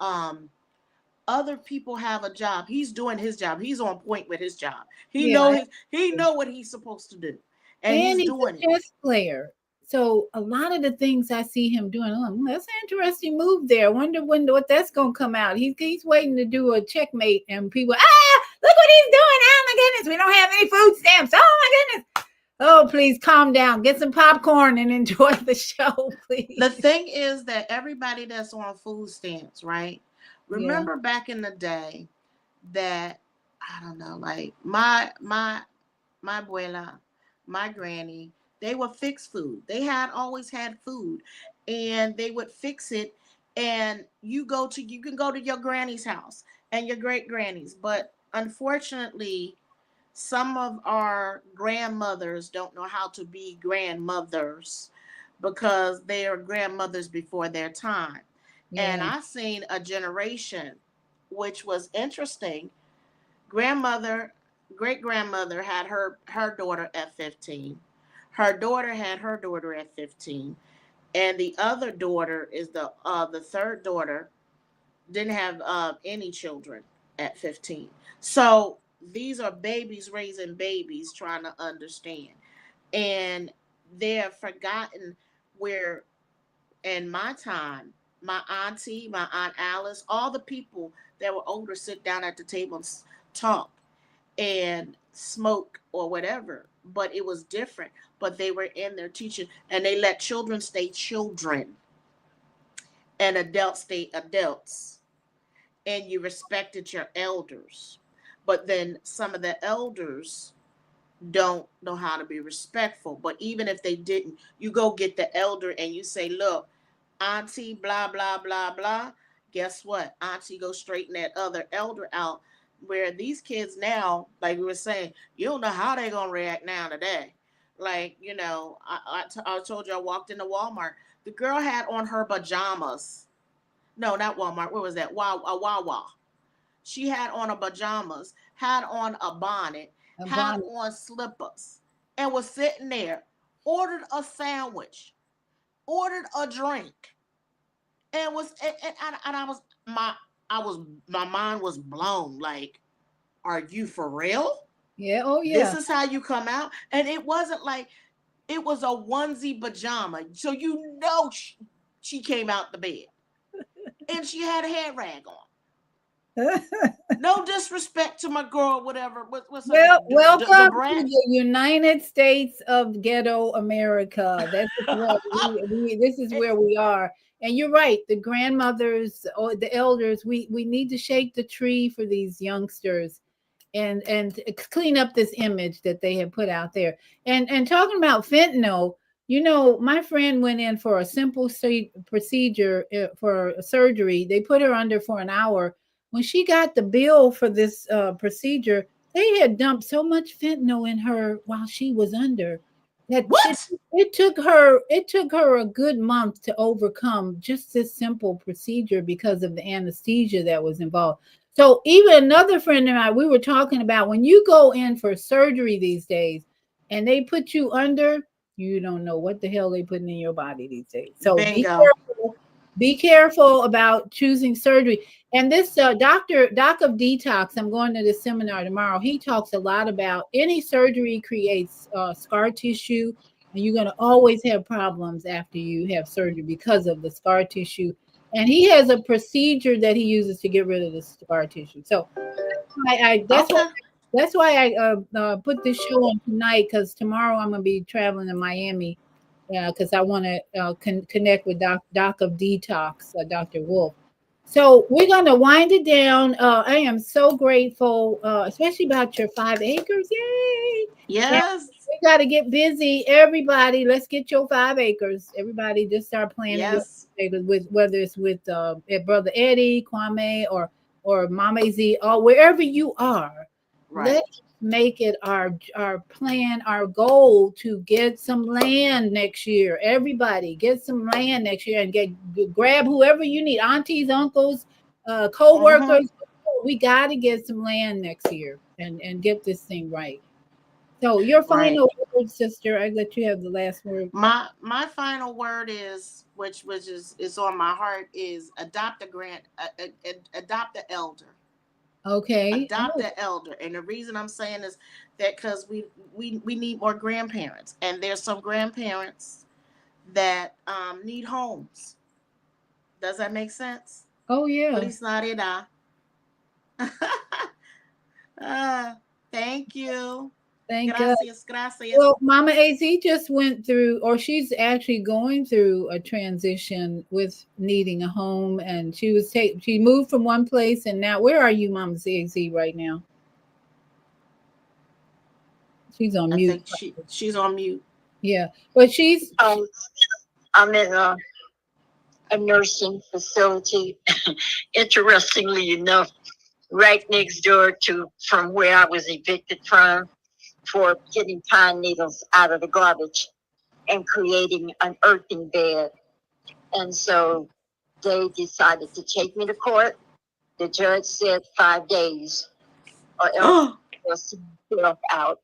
Other people have a job. He's doing his job. He's on point with his job. Yeah. He know what he's supposed to do, and And he's he's doing a it. chess player. So a lot of the things I see him doing, that's an interesting move there. I wonder what that's gonna come out. He's waiting to do a checkmate, and people, look what he's doing. Oh my goodness, we don't have any food stamps. Oh my goodness. Oh, please calm down. Get some popcorn and enjoy the show, please. The thing is that everybody that's on food stamps, right? Yeah. Remember back in the day that I don't know, like my abuela, my granny, they would fix food. They had always had food, and they would fix it. And you can go to your granny's house and your great granny's, but unfortunately, some of our grandmothers don't know how to be grandmothers because they are grandmothers before their time. And Yeah. I seen a generation which was interesting. Grandmother, great grandmother had her daughter at 15. Her daughter had her daughter at 15. And the other daughter is the third daughter didn't have any children at 15. So these are babies raising babies trying to understand. And they have forgotten where in my time, my auntie, my aunt Alice, all the people that were older sit down at the table and talk and smoke or whatever. But it was different. But they were in there teaching, and they let children stay children and adults stay adults. And you respected your elders. But then some of the elders don't know how to be respectful. But even if they didn't, you go get the elder and you say, look, auntie, blah, blah, blah, blah. Guess what? Auntie go straighten that other elder out. Where these kids now, like we were saying, you don't know how they're going to react now today. Like, I told you I walked into Walmart. The girl had on her pajamas. No, not Walmart. Where was that? Wawa. She had on her pajamas, had on a bonnet, A had bonnet. on slippers, and was sitting there, ordered a sandwich, ordered a drink, and my mind was blown. Like, are you for real? Yeah. Oh This yeah. is how you come out? And it wasn't like it was a onesie pajama. So she came out the bed. And she had a head rag on. No disrespect to my girl, whatever. What's her Well, name? The welcome to brat. the United States of Ghetto America. This is where we are. And you're right, the grandmothers or the elders, we need to shake the tree for these youngsters and clean up this image that they have put out there. And talking about fentanyl, my friend went in for a simple procedure for surgery. They put her under for an hour. When she got the bill for this procedure, they had dumped so much fentanyl in her while she was under that What? it took her a good month to overcome just this simple procedure because of the anesthesia that was involved. So even another friend of mine, we were talking about when you go in for surgery these days and they put you under, you don't know what the hell they putting in your body these days. So be Bingo. careful. Be careful about choosing surgery. And this Doc of Detox, I'm going to this seminar tomorrow. He talks a lot about any surgery creates scar tissue, and you're going to always have problems after you have surgery because of the scar tissue. And he has a procedure that he uses to get rid of the scar tissue. So Okay. that's why I put this show on tonight, because tomorrow I'm going to be traveling to Miami because I want to connect with Doc of Detox, Dr. Wolf. So we're going to wind it down. I am so grateful, especially about your 5 acres. Yay! And Yes. we got to get busy. Everybody, let's get your 5 acres. Everybody just start planning your Yes. 5 acres with, whether it's with Brother Eddie, Kwame, or Mama Z, or wherever you are. Right. Let's make it our plan, our goal to get some land next year. Everybody get some land next year and grab whoever you need, aunties, uncles, Mm-hmm. co-workers. We got to get some land next year and get this thing right. So your Right. final word, sister. I let you have the last word. My final word is, which is on my heart, is adopt adopt the elder. Okay. Adopt Oh, the elder. And the reason I'm saying is that because we need more grandparents, and there's some grandparents that need homes. Does that make sense? oh yeah. Please not it. uh, thank you. Thank God. Gracias, gracias. Well, Mama AZ just went through, or she's actually going through a transition with needing a home, and she moved from one place, and now where are you, Mama AZ, right now? She's on I mute. think she's on mute. Yeah, but she's I'm in a nursing facility. Interestingly enough, right next door to from where I was evicted from for getting pine needles out of the garbage and creating an earthing bed. And so they decided to take me to court. The judge said 5 days or else they'll out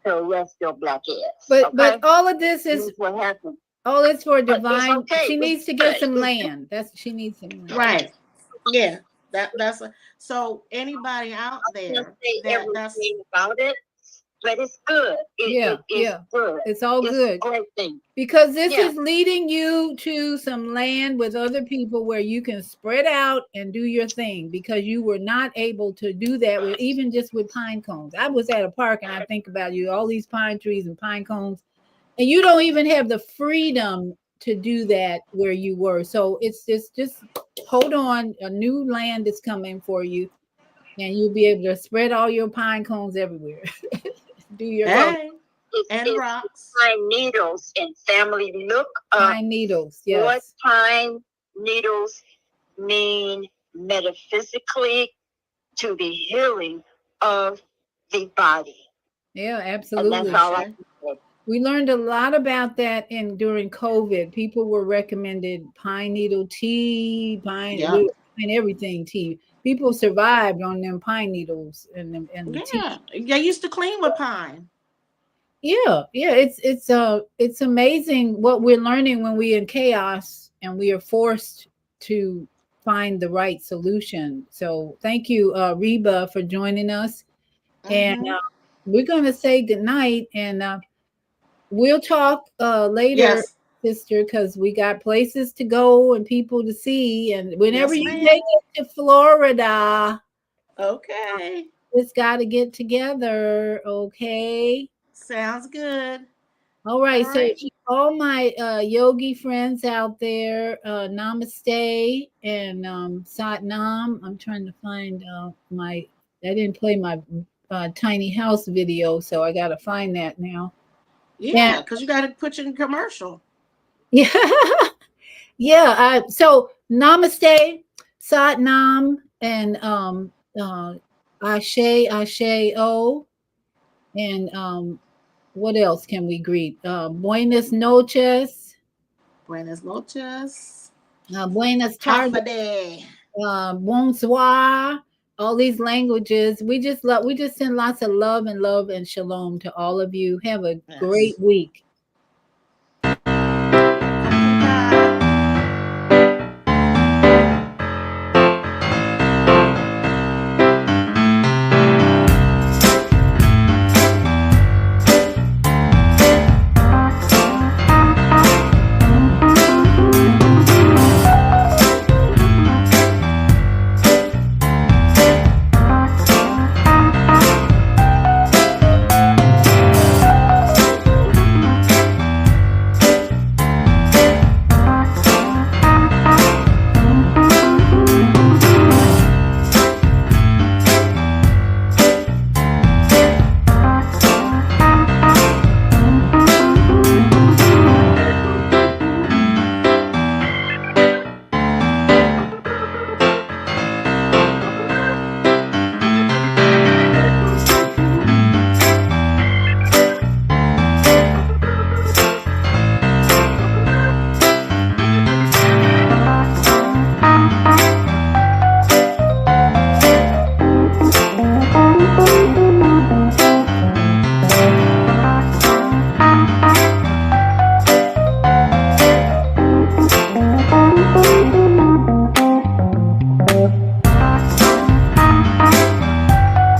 to arrest your black ass. but all of this is what happened. all it's for But it's divine. okay. She It's needs to get good. some It's land. She needs some land. Right. Yeah. So anybody out I can't there say that's everything about it, but it's good. It's good. It's all It's good. a great thing. Because this Yeah. is leading you to some land with other people where you can spread out and do your thing, because you were not able to do that with even just with pine cones. I was at a park and I think about you, all these pine trees and pine cones, and you don't even have the freedom to do that where you were. So it's just hold on. A new land is coming for you, and you'll be able to spread all your pine cones everywhere. Do your hey, It's and rocks. pine needles, and family look up pine needles. Yes. what pine needles mean metaphysically to the healing of the body. Yeah, And absolutely. that's all I can say. We learned a lot about that during COVID. People were recommended pine needle tea, Yep. and everything tea. People survived on them pine needles and the tea. Yeah. They used to clean with pine. Yeah, it's amazing what we're learning when we're in chaos and we are forced to find the right solution. So thank you, Reba, for joining us. And Mhm. we're gonna say goodnight, and we'll talk later, Yes. sister, because we got places to go and people to see. And whenever Yes, you ma'am. make it to Florida, Okay. it's got to get together. Okay. Sounds good. All right. All So right. to all my yogi friends out there, namaste and Sat Nam. I'm trying to find I didn't play my tiny house video, so I got to find that now. Yeah, because you got to put you in commercial. Yeah. Yeah. So namaste, Sat Nam, and Ashe O, and what else can we greet? Buenas noches, Buenas noches. buenas tardes, Hafade. bonsoir. All these languages. We just send lots of love and shalom to all of you. Have a Yes. great week.